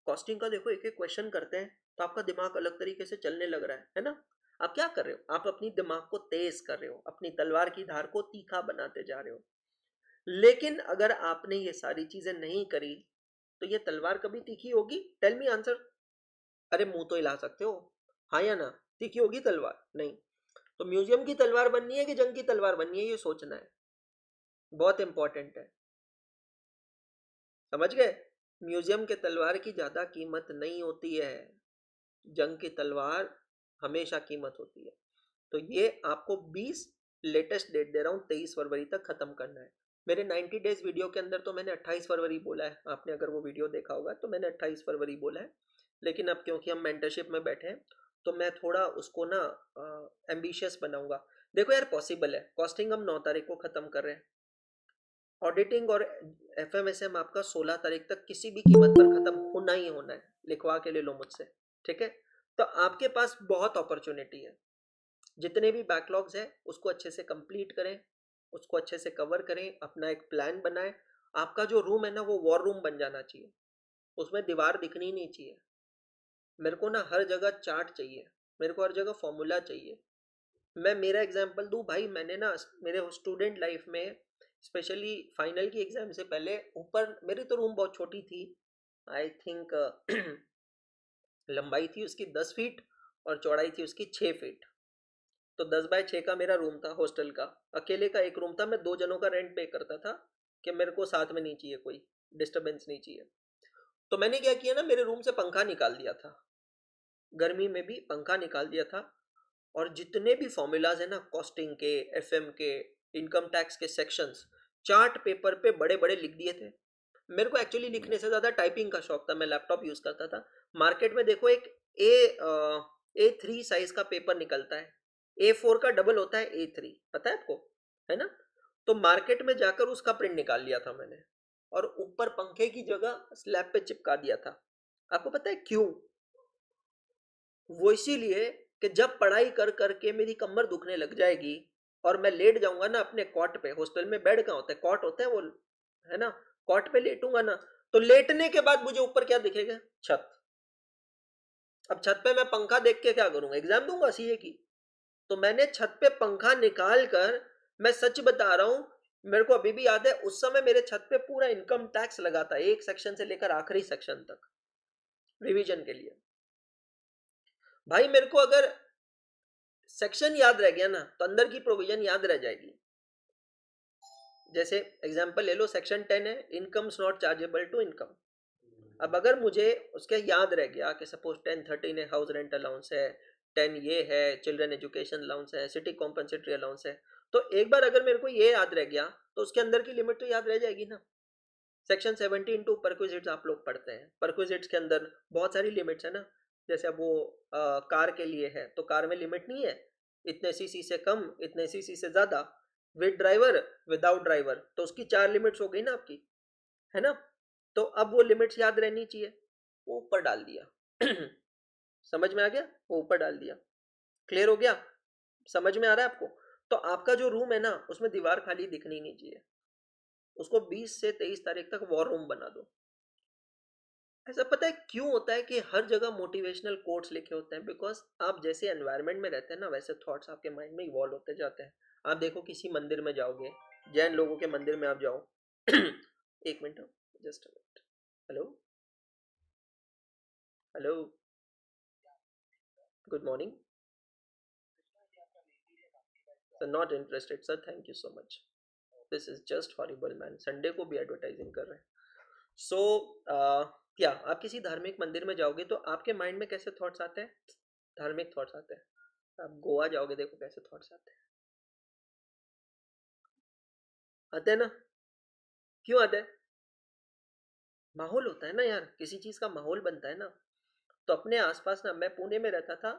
Costing का देखो, एक एक क्वेश्चन करते हैं तो आपका दिमाग अलग तरीके से चलने लग रहा है ना? आप क्या कर रहे हो, आप अपनी दिमाग को तेज कर रहे हो, अपनी तलवार की धार को तीखा बनाते जा रहे हो। लेकिन अगर आपने ये सारी चीजें नहीं करी तो ये तलवार कभी तीखी होगी? Tell me answer. अरे मुंह तो हिला सकते हो, हाँ या ना? तीखी होगी तलवार? नहीं। तो म्यूजियम की तलवार बननी है कि जंग की तलवार बननी है, ये सोचना है, बहुत इंपॉर्टेंट है। समझ गए? म्यूजियम के तलवार की ज्यादा कीमत नहीं होती है, जंग की तलवार हमेशा कीमत होती है। तो ये आपको 20 लेटेस्ट डेट दे रहा हूँ, 23 फरवरी तक खत्म करना है। मेरे 90 डेज वीडियो के अंदर तो मैंने 28 फरवरी बोला है, आपने अगर वो वीडियो देखा होगा तो मैंने 28 फरवरी बोला है, लेकिन अब क्योंकि हम मेंटरशिप में बैठे हैं तो मैं थोड़ा उसको ना एम्बिशियस बनाऊंगा। देखो यार, पॉसिबल है, कॉस्टिंग हम 9 तारीख को खत्म कर रहे हैं, ऑडिटिंग और एफएमएसएम आपका 16 तारीख तक किसी भी कीमत पर खत्म होना ही होना है, लिखवा के ले लो मुझसे, ठीक है? तो आपके पास बहुत अपॉर्चुनिटी है, जितने भी बैकलॉग्स हैं उसको अच्छे से कंप्लीट करें, उसको अच्छे से कवर करें, अपना एक प्लान बनाएं। आपका जो रूम है ना, वो वॉर रूम बन जाना चाहिए, उसमें दीवार दिखनी नहीं चाहिए। मेरे को ना हर जगह चार्ट चाहिए, मेरे को हर जगह फॉर्मूला चाहिए। मैं मेरा एग्जांपल दूं भाई, मैंने ना मेरे स्टूडेंट लाइफ में, स्पेशली फाइनल की एग्जाम से पहले, ऊपर मेरी तो रूम बहुत छोटी थी, आई थिंक लंबाई थी उसकी 10 फीट और चौड़ाई थी उसकी 6 फीट। तो 10 बाय 6 का मेरा रूम था हॉस्टल का, अकेले का एक रूम था। मैं 2 जनों का रेंट पे करता था कि मेरे को साथ में नहीं चाहिए, कोई डिस्टर्बेंस नहीं चाहिए। तो मैंने क्या किया ना, मेरे रूम से पंखा निकाल दिया था, गर्मी में भी पंखा निकाल दिया था, और जितने भी फॉर्मूलाज है ना, कॉस्टिंग के, एफएम के, इनकम टैक्स के सेक्शंस, चार्ट पेपर पे बड़े बड़े लिख दिए थे। मेरे को एक्चुअली लिखने से ज़्यादा टाइपिंग का शौक था, मैं लैपटॉप यूज़ करता था। मार्केट में देखो एक A3 साइज का पेपर निकलता है, A4 का डबल होता है A3, पता है आपको, है ना? तो मार्केट में जाकर उसका प्रिंट निकाल लिया था मैंने, और ऊपर पंखे की जगह स्लैब पे चिपका दिया था। आपको पता है क्यों? वो इसीलिए कि जब पढ़ाई कर करके मेरी कमर दुखने लग जाएगी और मैं लेट जाऊंगा ना अपने कॉट पे, हॉस्टल में बेड कहाँ होता है, कॉट होता है वो, है ना? कॉट पे लेटूंगा ना, तो लेटने के बाद मुझे ऊपर क्या दिखेगा? छत। अब छत पे मैं पंखा देख के क्या करूंगा, एग्जाम दूंगा सीए की? तो मैंने छत पे पंखा निकाल कर, मैं सच बता रहा हूं, मेरे को अभी भी याद है उस समय मेरे छत पे पूरा इनकम टैक्स लगा था, एक सेक्शन से लेकर आखिरी सेक्शन तक रिवीजन के लिए। भाई मेरे को अगर सेक्शन याद रह गया ना तो अंदर की प्रोविजन याद रह जाएगी। जैसे एग्जांपल ले लो, सेक्शन 10 है incomes not chargeable to income. अब अगर मुझे उसके याद रह गया कि सपोज 10-13 है हाउस रेंट अलाउंस है, 10 ये है चिल्ड्रन एजुकेशन अलाउंस है, सिटी कॉम्पनसेटरी अलाउंस है, तो एक बार अगर मेरे को ये याद रह गया तो उसके अंदर की लिमिट तो याद रह जाएगी ना। सेक्शन 17 परक्विजिट्स आप लोग पढ़ते हैं, परक्विजिट्स के अंदर बहुत सारी लिमिट्स है ना। जैसे अब वो कार के लिए है तो कार में लिमिट नहीं है, इतने सीसी से कम, इतने सीसी से ज्यादा, विद ड्राइवर, विदाउट ड्राइवर, तो उसकी 4 लिमिट्स हो गई ना आपकी, है ना। तो अब वो लिमिट्स याद रहनी चाहिए, वो ऊपर डाल दिया। समझ में आ गया, वो ऊपर डाल दिया। क्लियर हो गया, समझ में आ रहा है आपको। तो आपका जो रूम है ना उसमें दीवार खाली दिखनी नहीं चाहिए, उसको 20 से 23 तारीख तक वॉर रूम बना दो। ऐसा पता है क्यों होता है कि हर जगह मोटिवेशनल कोट्स लिखे होते हैं? बिकॉज आप जैसे एनवायरनमेंट में रहते हैं ना वैसे थॉट्स आपके माइंड में इवॉल्व होते जाते हैं। आप देखो किसी मंदिर में जाओगे, जैन लोगों के मंदिर में आप जाओ। एक minute, just a minute. Hello hello, good morning sir, not interested sir, thank you so much, this is just horrible man, Sunday को भी एडवर्टाइजिंग कर रहे हैं। सो क्या आप किसी धार्मिक मंदिर में जाओगे तो आपके माइंड में कैसे थॉट्स आते हैं? धार्मिक थॉट्स आते हैं। आप गोवा जाओगे देखो कैसे थॉट्स आते हैं, आते हैं ना। क्यों आते हैं? माहौल होता है ना यार, किसी चीज का माहौल बनता है ना। तो अपने आसपास ना, मैं पुणे में रहता था,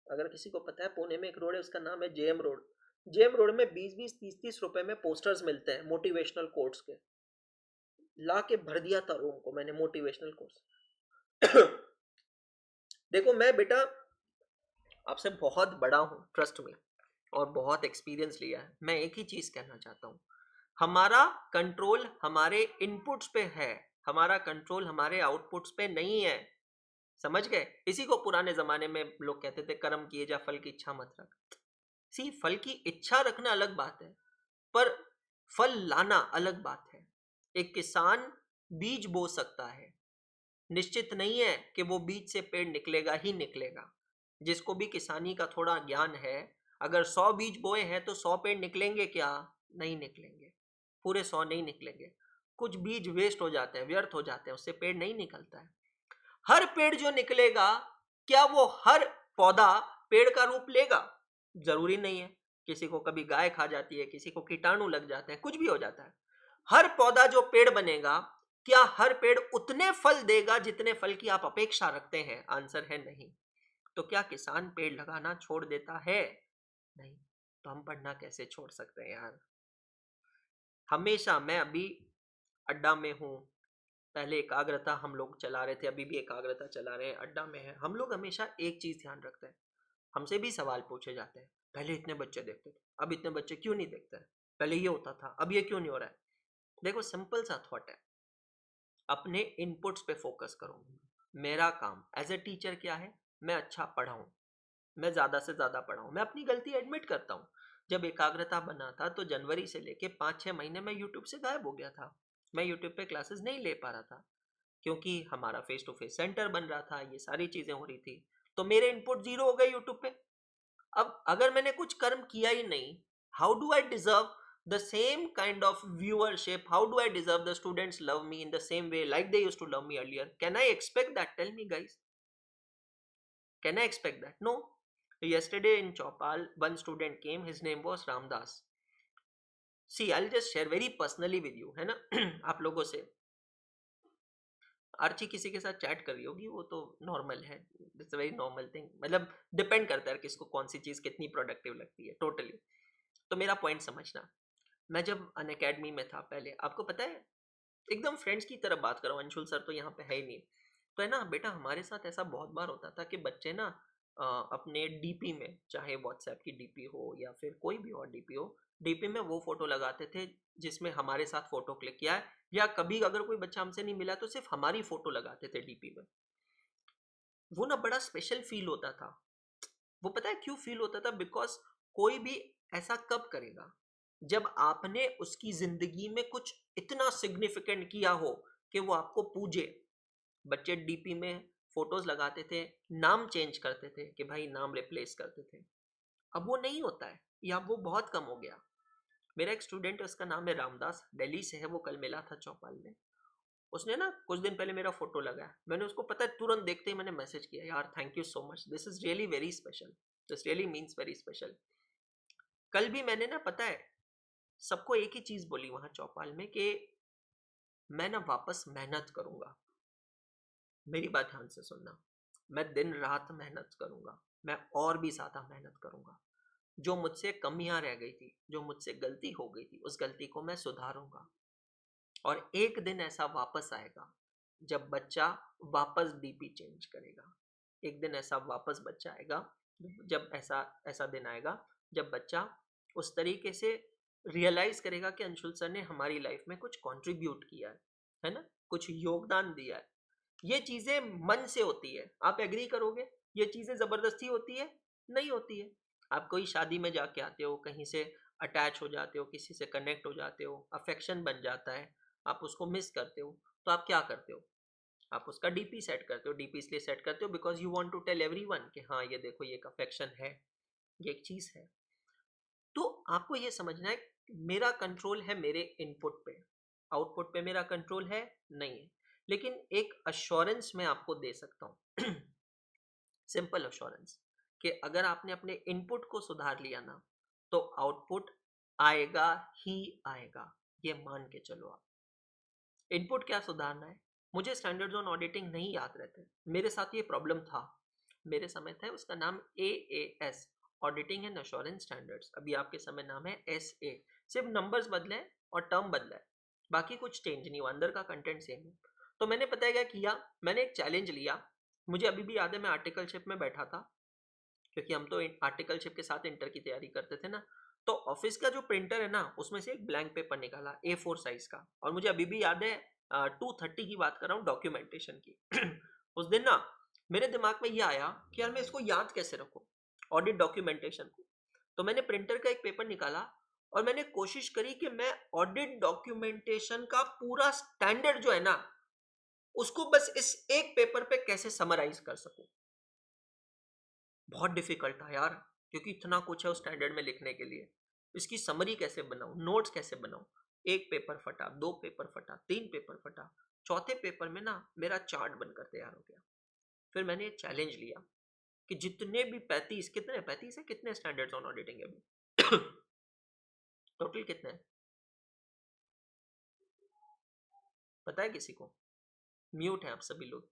अगर किसी को पता है पुणे में एक रोड है उसका नाम है जेएम रोड। जेएम रोड में 20-20 30-30 रुपए में पोस्टर्स मिलते हैं मोटिवेशनल कोट्स के, ला के भर दिया था रूम को मैंने मोटिवेशनल कोट्स। देखो मैं बेटा आपसे बहुत बड़ा हूं, ट्रस्ट में, और बहुत एक्सपीरियंस लिया है। मैं एक ही चीज कहना चाहता हूं, हमारा कंट्रोल हमारे इनपुट्स पे है, हमारा कंट्रोल हमारे आउटपुट्स पे नहीं है। समझ गए? इसी को पुराने जमाने में लोग कहते थे कर्म किए जा फल की इच्छा मत रख। सी, फल की इच्छा रखना अलग बात है, पर फल लाना अलग बात है। एक किसान बीज बो सकता है, निश्चित नहीं है कि वो बीज से पेड़ निकलेगा ही निकलेगा। जिसको भी किसानी का थोड़ा ज्ञान है, अगर 100 बीज बोए हैं तो 100 पेड़ निकलेंगे क्या? नहीं निकलेंगे, पूरे 100 नहीं निकलेंगे। कुछ बीज वेस्ट हो जाते हैं, व्यर्थ हो जाते हैं, उससे पेड़ नहीं निकलता है। हर पेड़ जो निकलेगा, क्या वो हर पौधा पेड़ का रूप लेगा? जरूरी नहीं है। किसी को कभी गाय खा जाती है, किसी को कीटाणु लग जाते हैं, कुछ भी हो जाता है। हर पौधा जो पेड़ बनेगा, क्या हर पेड़ उतने फल देगा जितने फल की आप अपेक्षा रखते हैं? आंसर है नहीं। तो क्या किसान पेड़ लगाना छोड़ देता है? नहीं। तो हम पढ़ना कैसे छोड़ सकते हैं यार? हमेशा, मैं अभी अड्डा में हूँ, पहले एकाग्रता हम लोग चला रहे थे, अभी भी एकाग्रता चला रहे हैं, अड्डा में है। हम लोग हमेशा एक चीज ध्यान रखते हैं, हमसे भी सवाल पूछे जाते हैं, पहले इतने बच्चे देखते थे, अब इतने बच्चे क्यों नहीं देखते हैं? पहले ये होता था, अब ये क्यों नहीं हो रहा है? देखो सिंपल सा थॉट है, अपने इनपुट्स पे फोकस करो। मेरा काम एज ए टीचर क्या है? मैं अच्छा पढ़ाऊं, मैं ज़्यादा से ज़्यादा पढ़ाऊँ। मैं अपनी गलती एडमिट करता हूँ। जब एकाग्रता बना था तो जनवरी से लेके 5-6 महीने में यूट्यूब से गायब हो गया था। मैं यूट्यूब पे क्लासेस नहीं ले पा रहा था क्योंकि हमारा फेस टू फेस सेंटर बन रहा था, ये सारी चीज़ें हो रही थी, तो मेरे इनपुट जीरो हो गए यूट्यूब पे। अब अगर मैंने कुछ कर्म किया ही नहीं, how do I deserve the same kind of viewership? How do I deserve the students love me in the same way like they used to love me earlier? Can I expect that? Tell me guys, can I expect that? No. Yesterday in Chopal, one student came, his name was Ramdas. See, I'll just share very personally with you, है ना? आप लोगों से आर्ची किसी के साथ चैट कर रही होगी, वो तो नॉर्मल है, it's a very normal thing. मतलब डिपेंड करता है किसको कौन सी चीज़ कितनी प्रोडक्टिव लगती है, टोटली। तो मेरा पॉइंट समझना, मैं जब अन अकेडमी में था पहले, आपको पता है, एकदम फ्रेंड्स की तरह बात कर रहा हूँ, अंशुल सर तो यहाँ पे है ही नहीं, तो है ना बेटा, हमारे साथ ऐसा बहुत बार होता था कि बच्चे ना अपने डीपी में, चाहे व्हाट्सएप की डीपी हो या फिर कोई भी और डीपी हो, डीपी में वो फोटो लगाते थे जिसमें हमारे साथ फोटो क्लिक किया है, या कभी अगर कोई बच्चा हमसे नहीं मिला तो सिर्फ हमारी फोटो लगाते थे डीपी में। वो ना बड़ा स्पेशल फील होता था। वो पता है क्यों फील होता था? बिकॉज कोई भी ऐसा कब करेगा जब आपने उसकी जिंदगी में कुछ इतना सिग्निफिकेंट किया हो कि वो आपको पूजे। बच्चे डीपी में फोटोज लगाते थे, नाम चेंज करते थे कि भाई नाम रिप्लेस करते थे, अब वो नहीं होता है या वो बहुत कम हो गया। मेरा एक स्टूडेंट है, उसका नाम है रामदास, दिल्ली से है, वो कल मिला था चौपाल में। उसने ना कुछ दिन पहले मेरा फोटो लगाया, मैंने उसको पता है तुरंत देखते ही मैंने मैसेज किया, यार thank you so much, this is really very special, this really means very special. कल भी मैंने ना पता है सबको एक ही चीज बोली वहां चौपाल में कि मैं ना वापस मेहनत करूंगा। मेरी बात ध्यान से सुनना, मैं दिन रात मेहनत करूंगा, मैं और भी ज्यादा मेहनत करूंगा। जो मुझसे कमियां रह गई थी, जो मुझसे गलती हो गई थी, उस गलती को मैं सुधारूंगा। और एक दिन ऐसा वापस आएगा जब बच्चा वापस डीपी चेंज करेगा। एक दिन ऐसा वापस बच्चा आएगा जब ऐसा ऐसा दिन आएगा जब बच्चा उस तरीके से रियलाइज करेगा कि अंशुल सर ने हमारी लाइफ में कुछ कंट्रीब्यूट किया है ना, कुछ योगदान दिया है। ये चीजें मन से होती है, आप एग्री करोगे? ये चीजें जबरदस्ती होती है? नहीं होती है। आप कोई शादी में जाके आते हो, कहीं से अटैच हो जाते हो, किसी से कनेक्ट हो जाते हो, अफेक्शन बन जाता है, आप उसको मिस करते हो, तो आप क्या करते हो? आप उसका डीपी सेट करते हो। डीपी इसलिए सेट करते हो because you want to tell everyone कि हाँ ये देखो ये एक अफेक्शन है, ये एक चीज है। तो आपको ये समझना है मेरा कंट्रोल है मेरे इनपुट पे, आउटपुट पे मेरा कंट्रोल है नहीं है। लेकिन एक अश्योरेंस मैं आपको दे सकता हूँ सिंपल अश्योरेंस कि अगर आपने अपने इनपुट को सुधार लिया ना तो आउटपुट आएगा ही आएगा, ये मान के चलो आप। इनपुट क्या सुधारना है? मुझे स्टैंडर्ड्स ऑन ऑडिटिंग नहीं याद रहते, मेरे साथ ये प्रॉब्लम था। मेरे समय था उसका नाम AAS, auditing and assurance standards. अभी आपके समय नाम है SA। सिर्फ नंबर्स बदले हैं और टर्म बदला है, बाकी कुछ चेंज नहीं हुआ, अंदर का कंटेंट सेम है। तो मैंने पता है क्या किया, मैंने एक चैलेंज लिया। मुझे अभी भी याद है, मैं आर्टिकलशिप में बैठा था, क्योंकि हम तो आर्टिकलशिप के साथ इंटर की तैयारी करते थे ना। तो ऑफिस का जो प्रिंटर है ना, उसमें से एक ब्लैंक पेपर निकाला A4 साइज का, और मुझे अभी भी याद है 230 की बात कर रहा हूँ डॉक्यूमेंटेशन की। उस दिन ना मेरे दिमाग में ये आया कि यार मैं इसको याद कैसे रखूँ, ऑडिट डॉक्यूमेंटेशन को। तो मैंने प्रिंटर का एक पेपर निकाला और मैंने कोशिश करी कि मैं ऑडिट डॉक्यूमेंटेशन का पूरा स्टैंडर्ड जो है ना उसको बस इस एक पेपर पे कैसे समराइज कर सकूं। बहुत डिफिकल्ट था यार, क्योंकि इतना कुछ है उस स्टैंडर्ड में लिखने के लिए। इसकी समरी कैसे बनाऊं, नोट्स कैसे बनाऊं। एक पेपर फटा, 2 पेपर फटा, 3 पेपर फटा, चौथे पेपर में ना मेरा चार्ट बनकर तैयार हो गया। फिर मैंने एक चैलेंज लिया कि जितने भी 35 कितने 35 है, कितने स्टैंडर्ड्स ऑन ऑडिटिंग है अभी टोटल कितने हैं पता है किसी को? म्यूट है आप सभी लोग।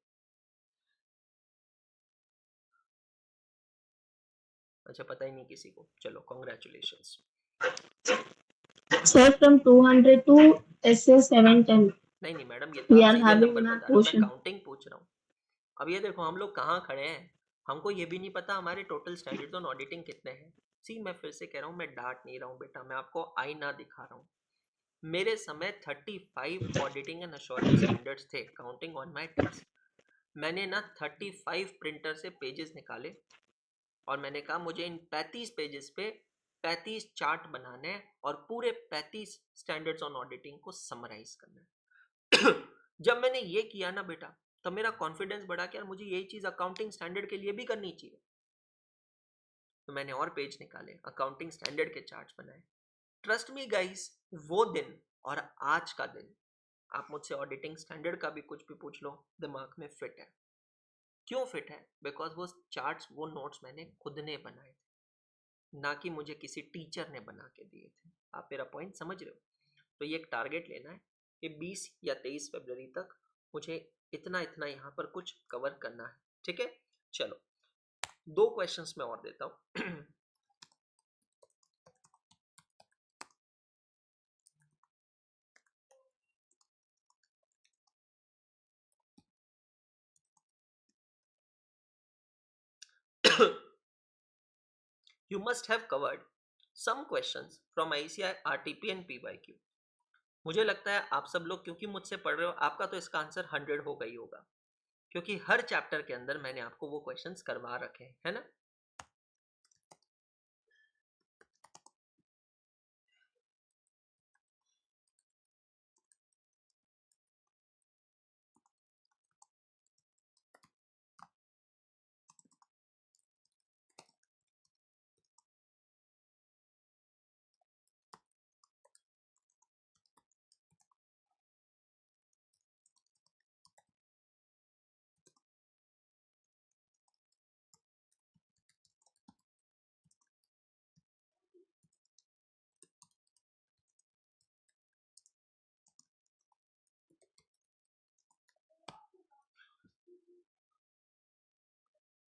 अच्छा, पता ही नहीं किसी को, चलो congratulations. Sir, from 200 to SA 710. नहीं मैडम, ये तो We आप are सीधे having नंबर in our बता रहे हो, मैं portion. काउंटिंग पूछ रहा हूँ। अब ये देखो हम लोग कहाँ खड़े हैं, हमको ये भी नहीं पता हमारे टोटल स्टैंडर्ड्स ऑन ऑडिटिंग कितने हैं। सी मैं फिर से कह रहा हूँ, मैं डांट नहीं रहा हूँ बेटा, मैं आपको आईना दिखा रहा हूँ। मेरे समय 35 ऑडिटिंग एंड एश्योरेंस स्टैंडर्ड्स थे, काउंटिंग ऑन माय टेक्स्ट। मैंने ना 35 प्रिंटर से पेजेस निकाले और मैंने कहा मुझे इन 35 पेजेस पे 35 चार्ट बनाने हैं और पूरे 35 स्टैंडर्ड्स ऑन ऑडिटिंग को समराइज करना है। जब मैंने ये किया ना बेटा, तब मेरा कॉन्फिडेंस बढ़ा कि यार मुझे यही चीज अकाउंटिंग स्टैंडर्ड के लिए भी करनी चाहिए। तो मैंने और पेज निकाले, अकाउंटिंग स्टैंडर्ड के चार्ट्स बनाए। ट्रस्ट मी गाइस, वो दिन और आज का दिन, आप मुझसे ऑडिटिंग स्टैंडर्ड का भी कुछ भी पूछ लो, दिमाग में फिट है। क्यों फिट है? बिकॉज वो चार्ट्स, वो नोट्स मैंने खुद ने बनाए थे, ना कि मुझे किसी टीचर ने बना के दिए थे। आप मेरा पॉइंट समझ रहे हो? तो ये एक टारगेट लेना है कि 20 या 23 फरवरी तक मुझे इतना इतना यहाँ पर कुछ कवर करना है, ठीक है? चलो 2 क्वेश्चंस मैं और देता हूँ। You must have covered some questions from ICI, RTP and PYQ. मुझे लगता है आप सब लोग क्योंकि मुझसे पढ़ रहे हो, आपका तो इसका आंसर 100 होगा ही होगा, क्योंकि हर चैप्टर के अंदर मैंने आपको वो क्वेश्चंस करवा रखे हैं, है ना?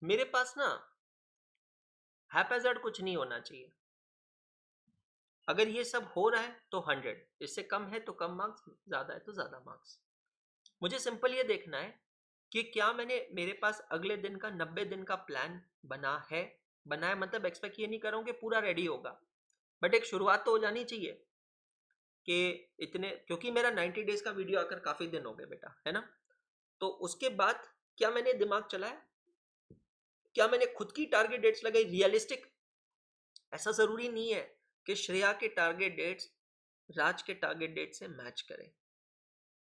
मेरे पास ना हैप्पैज़ार्ड कुछ नहीं होना चाहिए। अगर ये सब हो रहा है तो 100, इससे कम है तो कम मार्क्स, ज़्यादा है तो ज़्यादा मार्क्स। मुझे सिंपल ये देखना है कि क्या मेरे पास अगले दिन का 90 दिन का प्लान बना है। मतलब एक्सपेक्ट ये नहीं कर रहा हूँ कि पूरा रेडी होगा, बट एक शुरुआत तो हो जानी चाहिए कि इतने, क्योंकि मेरा 90 डेज का वीडियो आकर काफ़ी दिन हो गए बेटा, है ना। तो उसके बाद क्या मैंने दिमाग चलाया, क्या मैंने खुद की टारगेट डेट्स लगाई रियलिस्टिक। ऐसा ज़रूरी नहीं है कि श्रेया के टारगेट डेट्स राज के टारगेट डेट से मैच करें,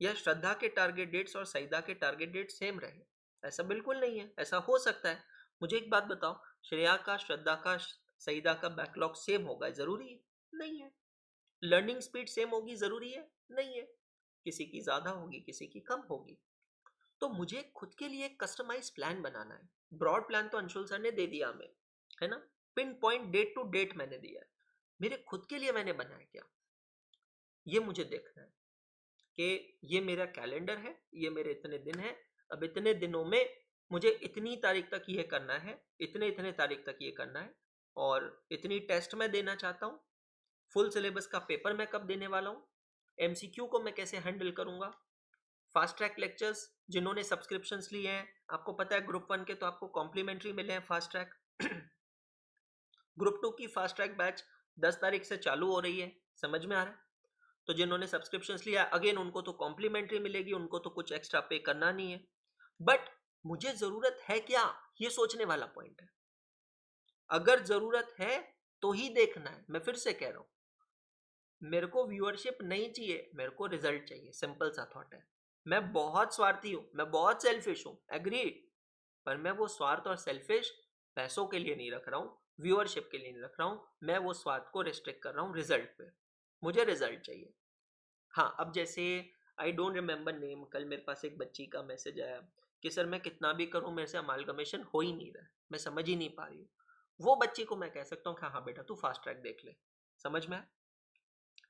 या श्रद्धा के टारगेट डेट्स और सईदा के टारगेट डेट सेम रहे। ऐसा बिल्कुल नहीं है, ऐसा हो सकता है। मुझे एक बात बताओ, श्रेया का, श्रद्धा का, सईदा का बैकलॉग सेम होगा जरूरी है? नहीं है। लर्निंग स्पीड सेम होगी जरूरी है? नहीं है। किसी की ज्यादा होगी, किसी की कम होगी। तो मुझे खुद के लिए एक कस्टमाइज प्लान बनाना है। ब्रॉड प्लान तो अंशुल सर ने दे दिया हमें, है ना। Pin point date to date मैंने दिया है। मेरे खुद के लिए मैंने बनाया क्या, ये मुझे देखना है कि ये मेरा कैलेंडर है, ये मेरे इतने दिन है। अब इतने दिनों में मुझे इतनी तारीख तक ये करना है, इतने तारीख तक ये करना है, और इतनी टेस्ट मैं देना चाहता हूँ। फुल सिलेबस का पेपर मैं कब देने वाला हूँ, एमसीक्यू को मैं कैसे हैंडल करूँगा। फास्ट ट्रैक लेक्चर्स जिन्होंने सब्सक्रिप्शंस लिए हैं, आपको पता है ग्रुप 1 के तो आपको कॉम्प्लीमेंट्री मिले हैं फास्ट ट्रैक। ग्रुप 2 की फास्ट ट्रैक बैच 10 तारीख से चालू हो रही है, समझ में आ रहा है। तो जिन्होंने सब्सक्रिप्शंस लिया अगेन उनको तो कॉम्प्लीमेंट्री मिलेगी, उनको तो कुछ एक्स्ट्रा पे करना नहीं है। बट मुझे जरूरत है क्या, ये सोचने वाला पॉइंट है। अगर जरूरत है तो ही देखना है। मैं फिर से कह रहा हूं, मेरे को व्यूअरशिप नहीं चाहिए, मेरे को रिजल्ट चाहिए। सिंपल सा थॉट है। मैं बहुत स्वार्थी हूं, मैं बहुत सेल्फिश हूं, एग्री, पर मैं वो स्वार्थ और सेल्फिश पैसों के लिए नहीं रख रहा हूं, व्यूअरशिप के लिए नहीं रख रहा हूं। मैं वो स्वार्थ को रिस्ट्रिक्ट कर रहा हूं रिजल्ट पे। मुझे रिजल्ट चाहिए। हाँ, अब जैसे आई डोंट रिमेंबर नेम, कल मेरे पास एक बच्ची का मैसेज आया कि सर मैं कितना भी करूं मेरे से अमालगमेशन हो ही नहीं रहा है, मैं समझ ही नहीं पा रही हूँ। वो बच्ची को मैं कह सकता हूँ कि हाँ बेटा तू फास्ट ट्रैक देख ले, समझ में आया।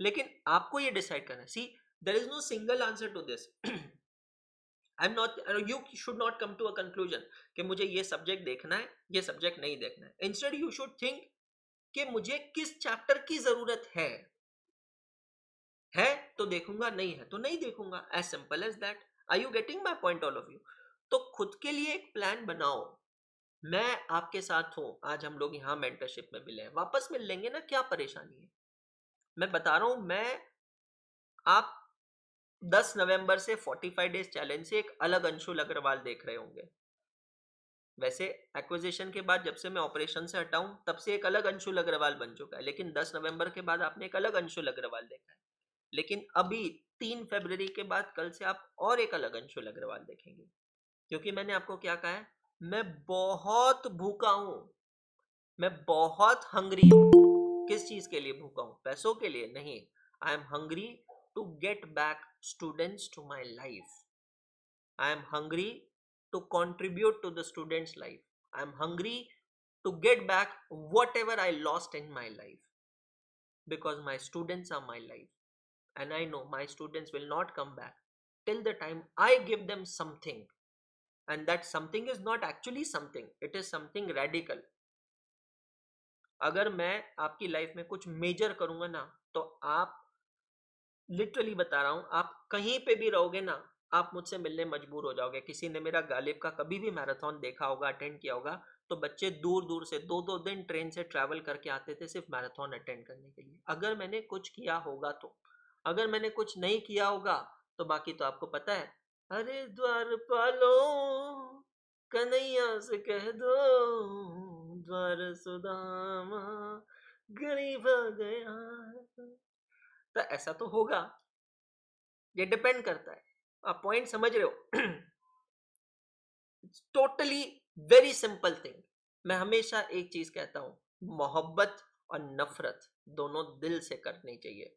लेकिन आपको ये डिसाइड करना है। See, there is no single answer to this. I am not, you should not come to a conclusion कि मुझे ये सब्जेक्ट देखना है, ये सब्जेक्ट नहीं देखना है। इंस्टेड यू शुड थिंक कि मुझे किस चैप्टर की जरूरत है तो देखूंगा, नहीं है तो नहीं देखूंगा। As simple as that. Are you getting my point all of you. तो खुद के लिए एक प्लान बनाओ। मैं आपके साथ हूं, आज हम लोग यहाँ मेंटरशिप में मिले हैं, वापस मिल लेंगे ना, क्या परेशानी है। मैं बता रहा हूं, आप 10 नवंबर से 45 डेज चैलेंज से एक अलग अंशुल अग्रवाल देख रहे होंगे। वैसे एक्विजिशन के बाद जब से मैं ऑपरेशन से हटा हूं तब से एक अलग अंशुल अग्रवाल बन चुका है, लेकिन 10 नवंबर के बाद आपने एक अलग अंशुल अग्रवाल देखा है। लेकिन अभी 3 फरवरी के बाद कल से आप और एक अलग अंशुल अग्रवाल देखेंगे, क्योंकि मैंने आपको क्या कहा है, मैं बहुत भूखा हूं, मैं बहुत हंग्री हूं। किस चीज के लिए भूखा हूं, पैसों के लिए नहीं। I am hungry to get back students to my life. I am hungry to contribute to the students' life. I am hungry to get back whatever I lost in my life, because my students are my life, and I know my students will not come back till the time I give them something, and that something is not actually something, it is something radical. अगर मैं आपकी लाइफ में कुछ मेजर करूंगा ना, तो आप, लिटरली बता रहा हूं, आप कहीं पे भी रहोगे ना, आप मुझसे मिलने मजबूर हो जाओगे। किसी ने मेरा गालिब का कभी भी मैराथन देखा होगा, अटेंड किया होगा, तो बच्चे दूर दूर से 2-2 दिन ट्रेन से ट्रैवल करके आते थे सिर्फ मैराथन अटेंड करने के लिए। अगर मैंने कुछ किया होगा तो, अगर मैंने कुछ नहीं किया होगा तो बाकी तो आपको पता है। अरे द्वार पालो कन्हैया से कह दो, द्वार सुदामा गरीब आ गया। तो ऐसा तो होगा, ये डिपेंड करता है। आप पॉइंट समझ रहे हो। Totally very simple thing. मैं हमेशा एक चीज कहता हूं, मोहब्बत और नफरत दोनों दिल से करनी चाहिए,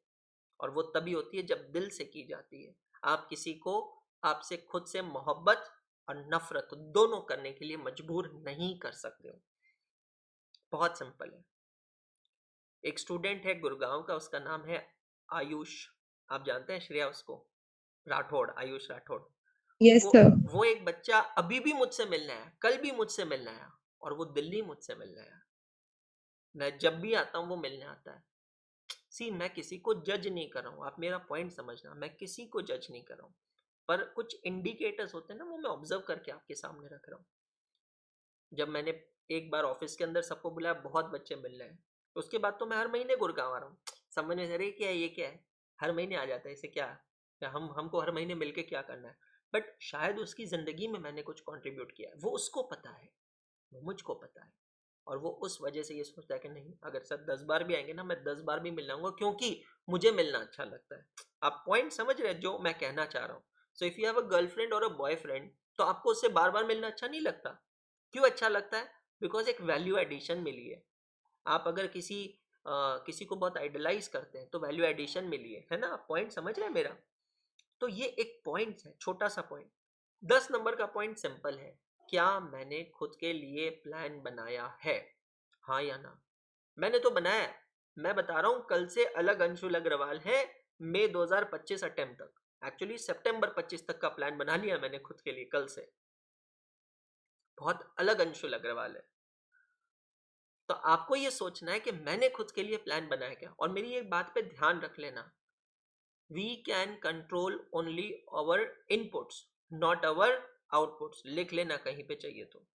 और वो तभी होती है जब दिल से की जाती है। आप किसी को आपसे खुद से मोहब्बत और नफरत दोनों करने के लिए मजबूर नहीं कर सकते हो। बहुत सिंपल है। एक स्टूडेंट है गुड़गांव का, उसका नाम है आयुष, आप जानते हैं श्रेया उसको, राठौड़, आयुष राठौड़। Yes sir. वो एक बच्चा अभी भी मुझसे मिलने आया, कल भी मुझसे मिलने आया, और वो दिल्ली मुझसे मिलने आया। मैं जब भी आता हूँ वो मिलने आता है। सी, मैं किसी को जज नहीं कर रहा हूँ, आप मेरा पॉइंट समझना, मैं किसी को जज नहीं कर रहा हूँ, पर कुछ इंडिकेटर्स होते हैं ना, वो मैं ऑब्जर्व करके आपके सामने रख रहा हूँ। जब मैंने एक बार ऑफिस के अंदर सबको बुलाया, बहुत बच्चे मिल रहे हैं, उसके बाद तो मैं हर महीने गुड़गांव आ रहा हूँ। समझ में, अरे क्या है, ये क्या है, हर महीने आ जाता है, इसे क्या हमको हर महीने मिलके क्या करना है। बट शायद उसकी ज़िंदगी में मैंने कुछ कंट्रीब्यूट किया है, वो उसको पता है, वो मुझको पता है, और वो उस वजह से ये सोचता है कि नहीं, अगर सर 10 बार भी आएंगे ना, मैं 10 बार भी मिल आऊंगा, क्योंकि मुझे मिलना अच्छा लगता है। आप पॉइंट समझ रहे हैं जो मैं कहना चाह रहा हूँ? So if you have a girlfriend और अ बॉयफ्रेंड, तो आपको उससे बार बार मिलना अच्छा नहीं लगता। क्यों अच्छा लगता है? बिकॉज एक वैल्यू एडिशन मिली है। आप अगर किसी को बहुत आइडलाइज करते हैं तो वैल्यू एडिशन मिली है ना? पॉइंट समझ रहे हैं मेरा? तो ये एक पॉइंट है, छोटा सा पॉइंट। 10 नंबर का पॉइंट सिंपल है, क्या मैंने खुद के लिए प्लान बनाया है, हाँ या ना? मैंने तो बनाया है। मैं बता रहा हूँ, कल से अलग अंशुल अग्रवाल है मई 2025 अटेम्प्ट तक। एक्चुअली सितंबर 25 तक का प्लान बना लिया मैंने खुद के लिए, कल से बहुत अलग अंशुल अग्रवाल है। तो आपको ये सोचना है कि मैंने खुद के लिए प्लान बनाया क्या। और मेरी एक बात पे ध्यान रख लेना, we can control only our inputs, not our outputs. लिख लेना कहीं पे चाहिए तो।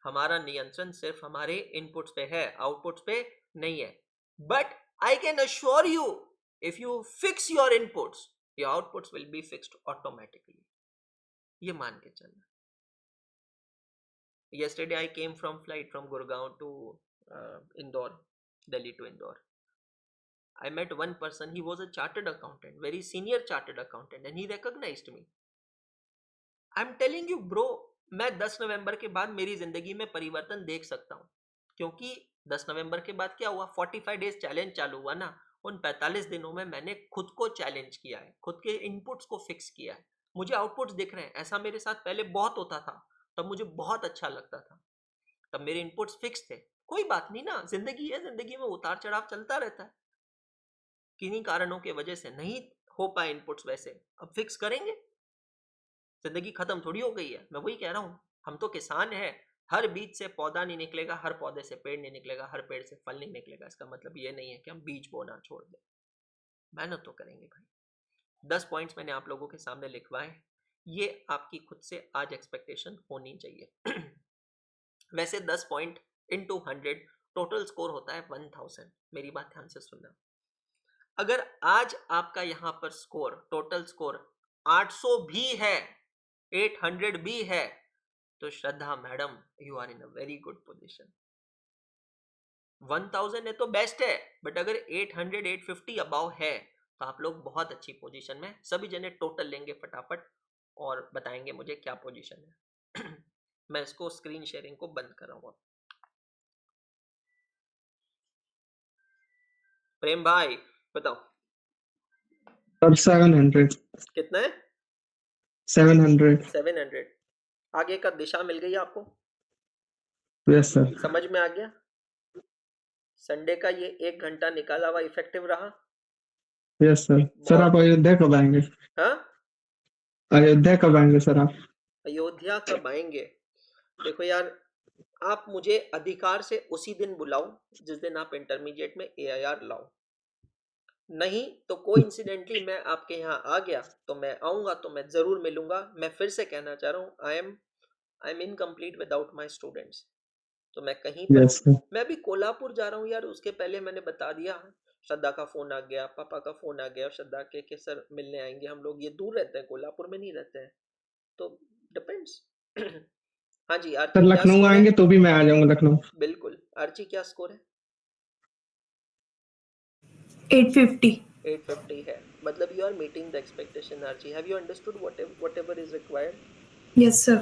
हमारा नियंत्रण सिर्फ हमारे इनपुट्स पे है, आउटपुट्स पे नहीं है। But I can assure you, if you fix your inputs, your outputs will be fixed automatically. ये मान के चलना। Yesterday I came from flight from Gurgaon to Indore, Delhi to Indore. I met one person, he was a chartered accountant, very senior chartered accountant, and he recognized me. I'm telling you bro, मैं 10 नवंबर के बाद मेरी जिंदगी में परिवर्तन देख सकता हूँ, क्योंकि 10 नवंबर के बाद क्या हुआ, 45 डेज चैलेंज चालू हुआ ना। उन 45 दिनों में मैंने खुद को चैलेंज किया है, खुद के इनपुट्स को फिक्स किया है। मुझे आउटपुट्स दिख रहे हैं। ऐसा मेरे साथ पहले बहुत होता था, तब मुझे बहुत अच्छा लगता था, तब मेरे इनपुट्स फिक्स थे। कोई बात नहीं ना, जिंदगी है, जिंदगी में उतार चढ़ाव चलता रहता है। किन्हीं कारणों के वजह से नहीं हो पाए इनपुट्स वैसे, अब फिक्स करेंगे। जिंदगी खत्म थोड़ी हो गई है। मैं वही कह रहा हूँ, हम तो किसान हैं। हर बीज से पौधा नहीं निकलेगा, हर पौधे से पेड़ नहीं निकलेगा, हर पेड़ से फल नहीं निकलेगा। इसका मतलब ये नहीं है कि हम बीज बोना छोड़ दें, मेहनत तो करेंगे भाई। 10 पॉइंट्स मैंने आप लोगों के सामने लिखवाए, ये आपकी खुद से आज एक्सपेक्टेशन होनी चाहिए। वैसे 10 पॉइंट इंटू 100 टोटल स्कोर होता है 1000। मेरी बात ध्यान से सुनना। अगर आज आपका यहां पर स्कोर, टोटल स्कोर 800 भी है, 800 भी है, तो Shraddha madam, you are in a very good position. 1000 है तो बेस्ट है, बट अगर 800 850 अबाव है तो आप लोग बहुत अच्छी पोजीशन में। सभी जने टोटल लेंगे फटाफट और बताएंगे मुझे क्या पोजीशन है। मैं इसको स्क्रीन शेयरिंग को बंद कर रहा हूँ। प्रेम भाई बताओ। सर 700। कितना है? 700। 700। आगे का दिशा मिल गई आपको? Yes sir. समझ में आ गया? संडे का ये 1 घंटा निकाला हुआ इफेक्टिव रहा? Yes sir. सर आप अयोध्या कब आएंगे? हाँ, अयोध्या कब आएंगे सर आप? अयोध्या कब आएंगे? देखो यार, आप मुझे अधिकार से उसी दिन बुलाओ जिस दिन आप इंटरमीडिएट में AIR लाओ। नहीं तो कोइंसिडेंटली मैं आपके यहाँ आ गया तो मैं आऊंगा, तो मैं जरूर मिलूंगा। मैं फिर से कहना चाह रहा हूँ, I am incomplete without my students. तो मैं कहीं पर यस सर। मैं अभी कोल्हापुर जा रहा हूँ यार। उसके पहले मैंने बता दिया, श्रद्धा का फोन आ गया, पापा का फोन आ गया, श्रद्धा के सर मिलने आएंगे हम लोग। ये दूर रहते हैं, कोल्हापुर में नहीं रहते हैं, तो डिपेंड्स। हाँ जी, आरती सर क्या लखनऊ स्कोर है? आएंगे तो भी मैं आ जाऊंगा लखनऊ। बिल्कुल। आरती क्या स्कोर है? 850। 850 है, मतलब you are meeting the expectation. Aarti, have you understood whatever is required? Yes sir.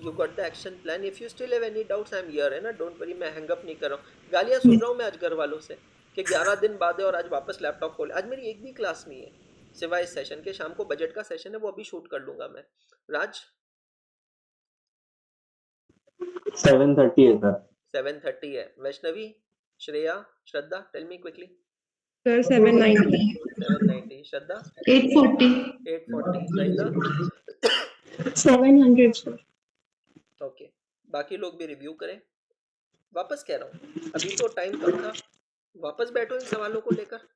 You got the action plan. If you still have any doubts, I'm here, है ना? Don't worry, मैं hang up नहीं कर रहा हूँ। गालियाँ सुन रहा हूँ मैं आज घर वालों से कि 11 दिन बाद है और आज वापस लैपटॉप खोल। आज मेरी एक भी क्लास नहीं है सिवाय इस सेशन के। शाम को बजट का सेशन है, वो अभी शूट कर लूंगा मैं। राज 7:30 है सर। 7:30 है। वैष्णवी, श्रेया, श्रद्धा, टेल मी क्विकली। सर 790। 790। श्रद्धा 840। 840। जाहिदा 700 सर। ओके। बाकी लोग भी रिव्यू करें। वापस कह रहा हूँ, अभी तो टाइम कम था, वापस बैठो इन सवालों को लेकर,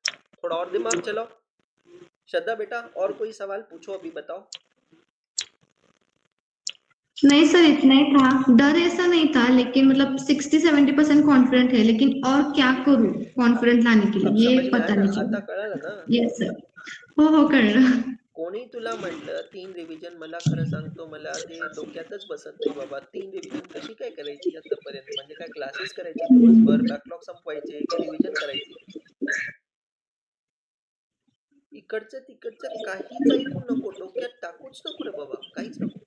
थोड़ा और दिमाग चलाओ। श्रद्धा बेटा और कोई सवाल पूछो, अभी बताओ। नहीं सर, इतना ही था। डर ऐसा नहीं था, लेकिन मतलब 60-70% कॉन्फिडेंट है, लेकिन और क्या करूँ कॉन्फिडेंट लाने के अब लिए ये समझ में आया पता ना, नहीं आता चला। कळालं ना? यस सर, हो कळलं. कोणी तुला म्हटलं 3 रिव्हिजन? मला खरं सांगतो, मला ते डोक्यातच बसत नाही बाबा. 3 रिव्हिजन कशी काय करायची आतापर्यंत? म्हणजे काय क्लासेस करायचे दिवसभर, बॅकलॉग संपवायचे, की रिव्हिजन करायची? इकडचं तिकडचं काहीच ऐकू नको, डोक्यात टाकूच नको रे बाबा, काहीच नको.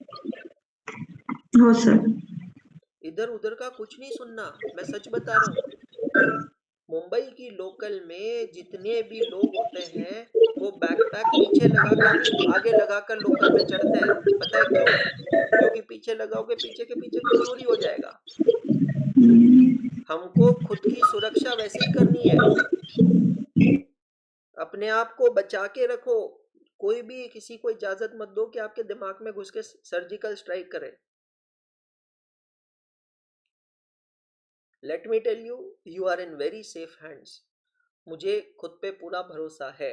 हो सर. इधर उधर का कुछ नहीं सुनना, मैं सच बता रहा हूँ। मुंबई की लोकल में जितने भी लोग होते हैं वो बैकपैक पीछे लगाकर नहीं, आगे लगाकर लोकल में चढ़ते हैं। पता है क्यों? क्योंकि पीछे लगाओगे, पीछे के पीछे कोई चोरी हो जाएगा। हमको खुद की सुरक्षा वैसे ही करनी है, अपने आप को बचा के रखो। कोई भी किसी को इजाजत मत दो कि आपके दिमाग में घुस के सर्जिकल स्ट्राइक करे। Let me tell you, you are in very safe hands. मुझे खुद पे पूरा भरोसा है,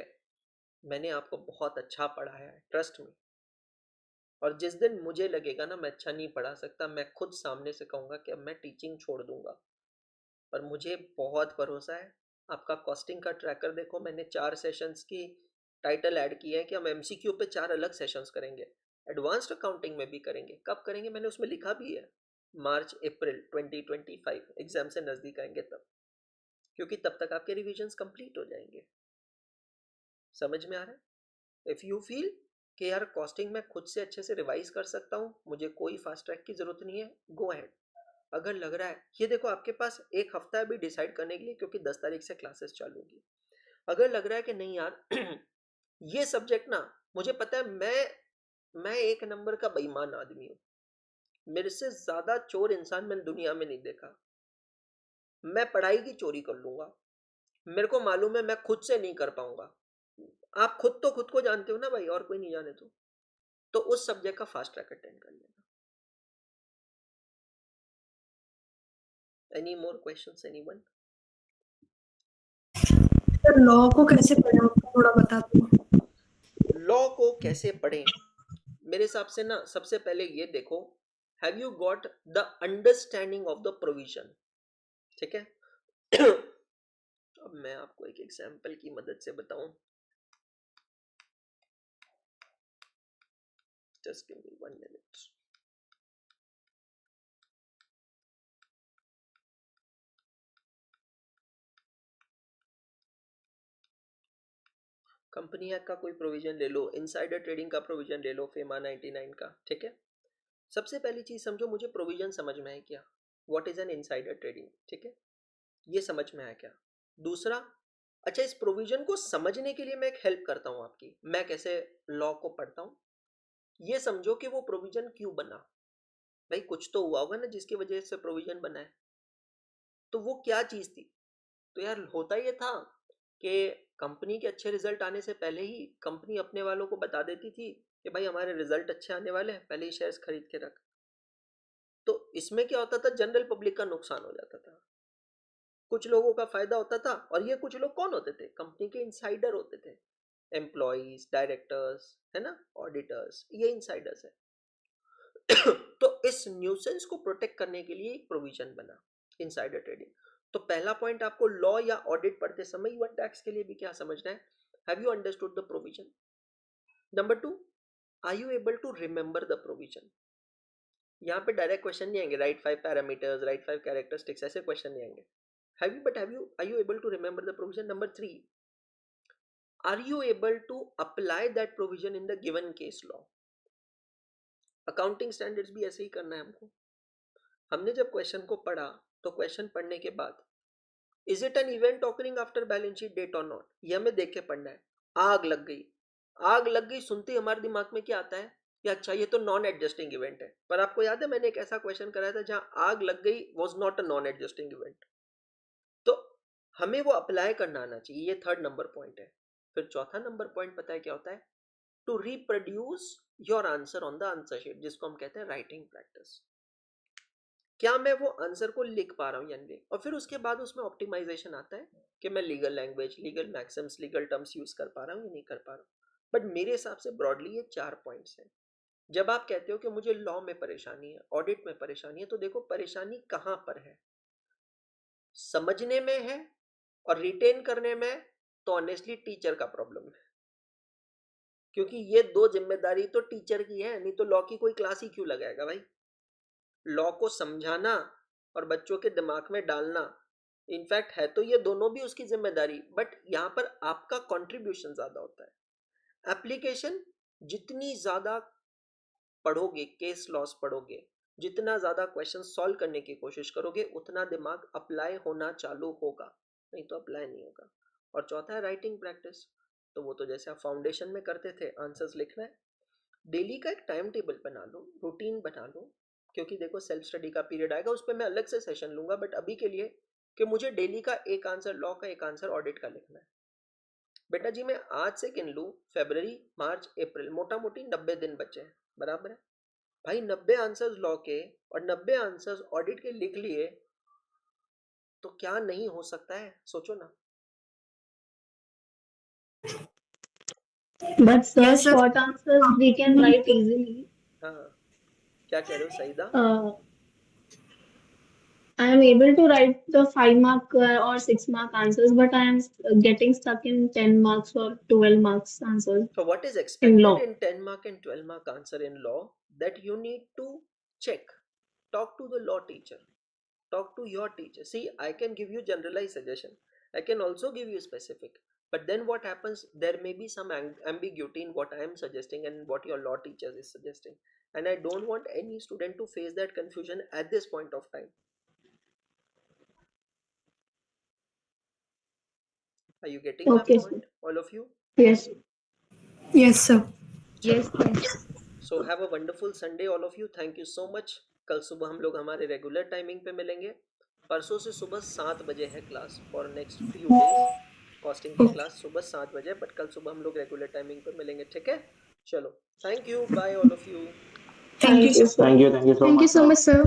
मैंने आपको बहुत अच्छा पढ़ाया है, ट्रस्ट मी। और जिस दिन मुझे लगेगा ना मैं अच्छा नहीं पढ़ा सकता, मैं खुद सामने से कहूँगा कि अब मैं टीचिंग छोड़ दूंगा। पर मुझे बहुत भरोसा है। आपका कॉस्टिंग का ट्रैकर देखो, मैंने 4 सेशंस की टाइटल ऐड किए हैं कि हम एमसीक्यू पे 4 अलग सेशंस करेंगे, एडवांस्ड अकाउंटिंग में भी करेंगे। कब करेंगे मैंने उसमें लिखा भी है, मार्च अप्रैल 2025, एग्जाम से नज़दीक आएंगे तब, क्योंकि तब तक आपके रिविजन्स कंप्लीट हो जाएंगे। समझ में आ रहा है? इफ़ यू फील कि यार कॉस्टिंग में खुद से अच्छे से रिवाइज कर सकता हूँ, मुझे कोई फास्ट ट्रैक की ज़रूरत नहीं है, गो अहेड। अगर लग रहा है, ये देखो आपके पास 1 हफ्ता है अभी डिसाइड करने के लिए, क्योंकि 10 तारीख से क्लासेस चालू होगी। अगर लग रहा है कि नहीं यार ये सब्जेक्ट ना, मुझे पता है मैं 1 नंबर का बेईमान आदमी हूँ, मेरे से ज़्यादा चोर इंसान मैंने दुनिया में नहीं देखा, मैं पढ़ाई की चोरी कर लूँगा, मेरे को मालूम है मैं खुद से नहीं कर पाऊँगा। आप खुद तो खुद को जानते हो ना भाई, और कोई नहीं जाने तो उस सब्जेक्ट का फास्ट ट्रैक अटेंड कर लेना। Any more questions anyone? Sir law को कैसे पढ़ा थोड़ा बता दो। लॉ को कैसे पढ़ें? मेरे हिसाब से ना सबसे पहले ये देखो, have you got the understanding of the provision? ठीक है अब मैं आपको एक एग्जांपल की मदद से बताऊं, just give me 1 minute. Company act का कोई प्रोविजन ले लो, इनसाइडर ट्रेडिंग का प्रोविजन ले लो, फेमा 99 का। ठीक है, सबसे पहली चीज समझो, मुझे प्रोविजन समझ में है क्या, what is an insider trading? ठीक है, ये समझ में आया क्या? दूसरा, अच्छा इस प्रोविजन को समझने के लिए मैं एक हेल्प करता हूं आपकी, मैं कैसे लॉ को पढ़ता हूं, ये समझो कि वो प्रोविजन क्यों बना। भाई कुछ तो हुआ होगा ना जिसकी वजह से प्रोविजन बना है, तो वो क्या चीज थी? तो यार होता ये था कि कंपनी के अच्छे रिजल्ट आने से पहले ही कंपनी अपने वालों को बता देती थी कि भाई हमारे रिजल्ट अच्छे आने वाले हैं, पहले ही शेयर्स खरीद के रख। तो इसमें क्या होता था, जनरल पब्लिक का नुकसान हो जाता था, कुछ लोगों का फायदा होता था। और ये कुछ लोग कौन होते थे? कंपनी के इनसाइडर होते थे, एम्प्लॉइज, डायरेक्टर्स, है ना, ऑडिटर्स, ये इनसाइडर्स है। तो इस न्यूसेंस को प्रोटेक्ट करने के लिए एक प्रोविजन बना, इनसाइडर ट्रेडिंग। तो पहला पॉइंट आपको लॉ या ऑडिट पढ़ते समय इवन टैक्स के लिए भी क्या समझना है, have you understood the provision? Number 2, are you able to remember the provision? यहाँ पे डायरेक्ट क्वेश्चन नहीं आएंगे, राइट 5 पैरामीटर्स, राइट 5 कैरेक्टरिस्टिक्स, ऐसे क्वेश्चन नहीं आएंगे। are you able to remember the provision? Number 3, are you able to apply that provision in the given case law? Accounting standards भी ऐसे ही करना है हमको। हमने जब क्वेश्चन को पढ़ा तो क्वेश्चन पढ़ने के बाद is it an event occurring after balance sheet date और नॉट, ये हमें देख के पढ़ना है। आग लग गई, आग लग गई सुनते ही हमारे दिमाग में क्या आता है कि अच्छा ये तो नॉन एडजस्टिंग इवेंट है। पर आपको याद है मैंने एक ऐसा क्वेश्चन कराया था जहां आग लग गई was not a non adjusting event. तो हमें वो अप्लाई करना आना चाहिए, ये 3rd नंबर पॉइंट है। फिर 4था नंबर पॉइंट पता है क्या होता है? To reproduce your answer on the answer sheet, जिसको हम कहते हैं राइटिंग प्रैक्टिस। क्या मैं वो आंसर को लिख पा रहा हूँ या नहीं, और फिर उसके बाद उसमें ऑप्टिमाइजेशन आता है कि मैं legal language, legal Maxim's, legal terms use कर पा रहा हूँ या नहीं कर पा रहा हूँ। बट मेरे हिसाब से ब्रॉडली ये 4 पॉइंट्स हैं। जब आप कहते हो कि मुझे लॉ में परेशानी है, ऑडिट में परेशानी है, तो देखो परेशानी कहाँ पर है, समझने में है और रिटेन करने में, तो ऑनेस्टली टीचर का प्रॉब्लम है, क्योंकि ये 2 जिम्मेदारी तो टीचर की है, नहीं तो लॉ की कोई क्लास ही क्यों लगाएगा भाई। लॉ को समझाना और बच्चों के दिमाग में डालना, इनफैक्ट है तो ये दोनों भी उसकी जिम्मेदारी, बट यहाँ पर आपका कंट्रीब्यूशन ज्यादा होता है। एप्लीकेशन जितनी ज्यादा पढ़ोगे, केस लॉस पढ़ोगे, जितना ज्यादा क्वेश्चन सॉल्व करने की कोशिश करोगे, उतना दिमाग अप्लाई होना चालू होगा, नहीं तो अप्लाई नहीं होगा। और चौथा है राइटिंग प्रैक्टिस, तो वो तो जैसे आप फाउंडेशन में करते थे, आंसर्स लिखना है। डेली का एक टाइम टेबल बना लो, रूटीन बना लो, क्योंकि देखो सेल्फ स्टडी का पीरियड आएगा, उस पर मैं अलग से सेशन लूंगा, बट अभी के लिए कि मुझे डेली का एक आंसर लॉ का, एक आंसर ऑडिट का लिखना है। बेटा जी मैं आज से गिन लूँ, फरवरी, मार्च, अप्रैल, मोटा मोटी 90 दिन बचे हैं, बराबर है भाई। 90 आंसर्स लॉ के और 90 आंसर्स ऑडिट के लिख लिए, तो क्या नहीं हो सकता है, सोचो ना। But sir, Yes, sir. short answers we can write easily. हाँ, क्या कह रहे हो Saeeda? I am able to write the 5 mark or 6 mark answers, but I am getting stuck in 10 marks or 12 marks answers. So what is In expected law. in 10 mark and 12 mark answer in law, that you need to check, talk to the law teacher, talk to your teacher. See, I can give you generalized suggestion, I can also give you specific, but then what happens, there may be some ambiguity in what I am suggesting and what your law teacher is suggesting, and I don't want any student to face that confusion at this point of time. Are you getting my Okay, point, all of you? Yes. Yes, sir. Yes, yes. So have a wonderful Sunday all of you. Thank you so much. कल सुबह हम लोग हमारे रेगुलर टाइमिंग पे मिलेंगे। परसों से सुबह 7 बजे है class for next few days. Costing की क्लास सुबह 7 बजे, बट कल सुबह हम लोग रेगुलर टाइमिंग पे मिलेंगे, ठीक है? चलो, thank you, bye all of you. Thank you, sir. Thank you so Thank you much. so much, sir.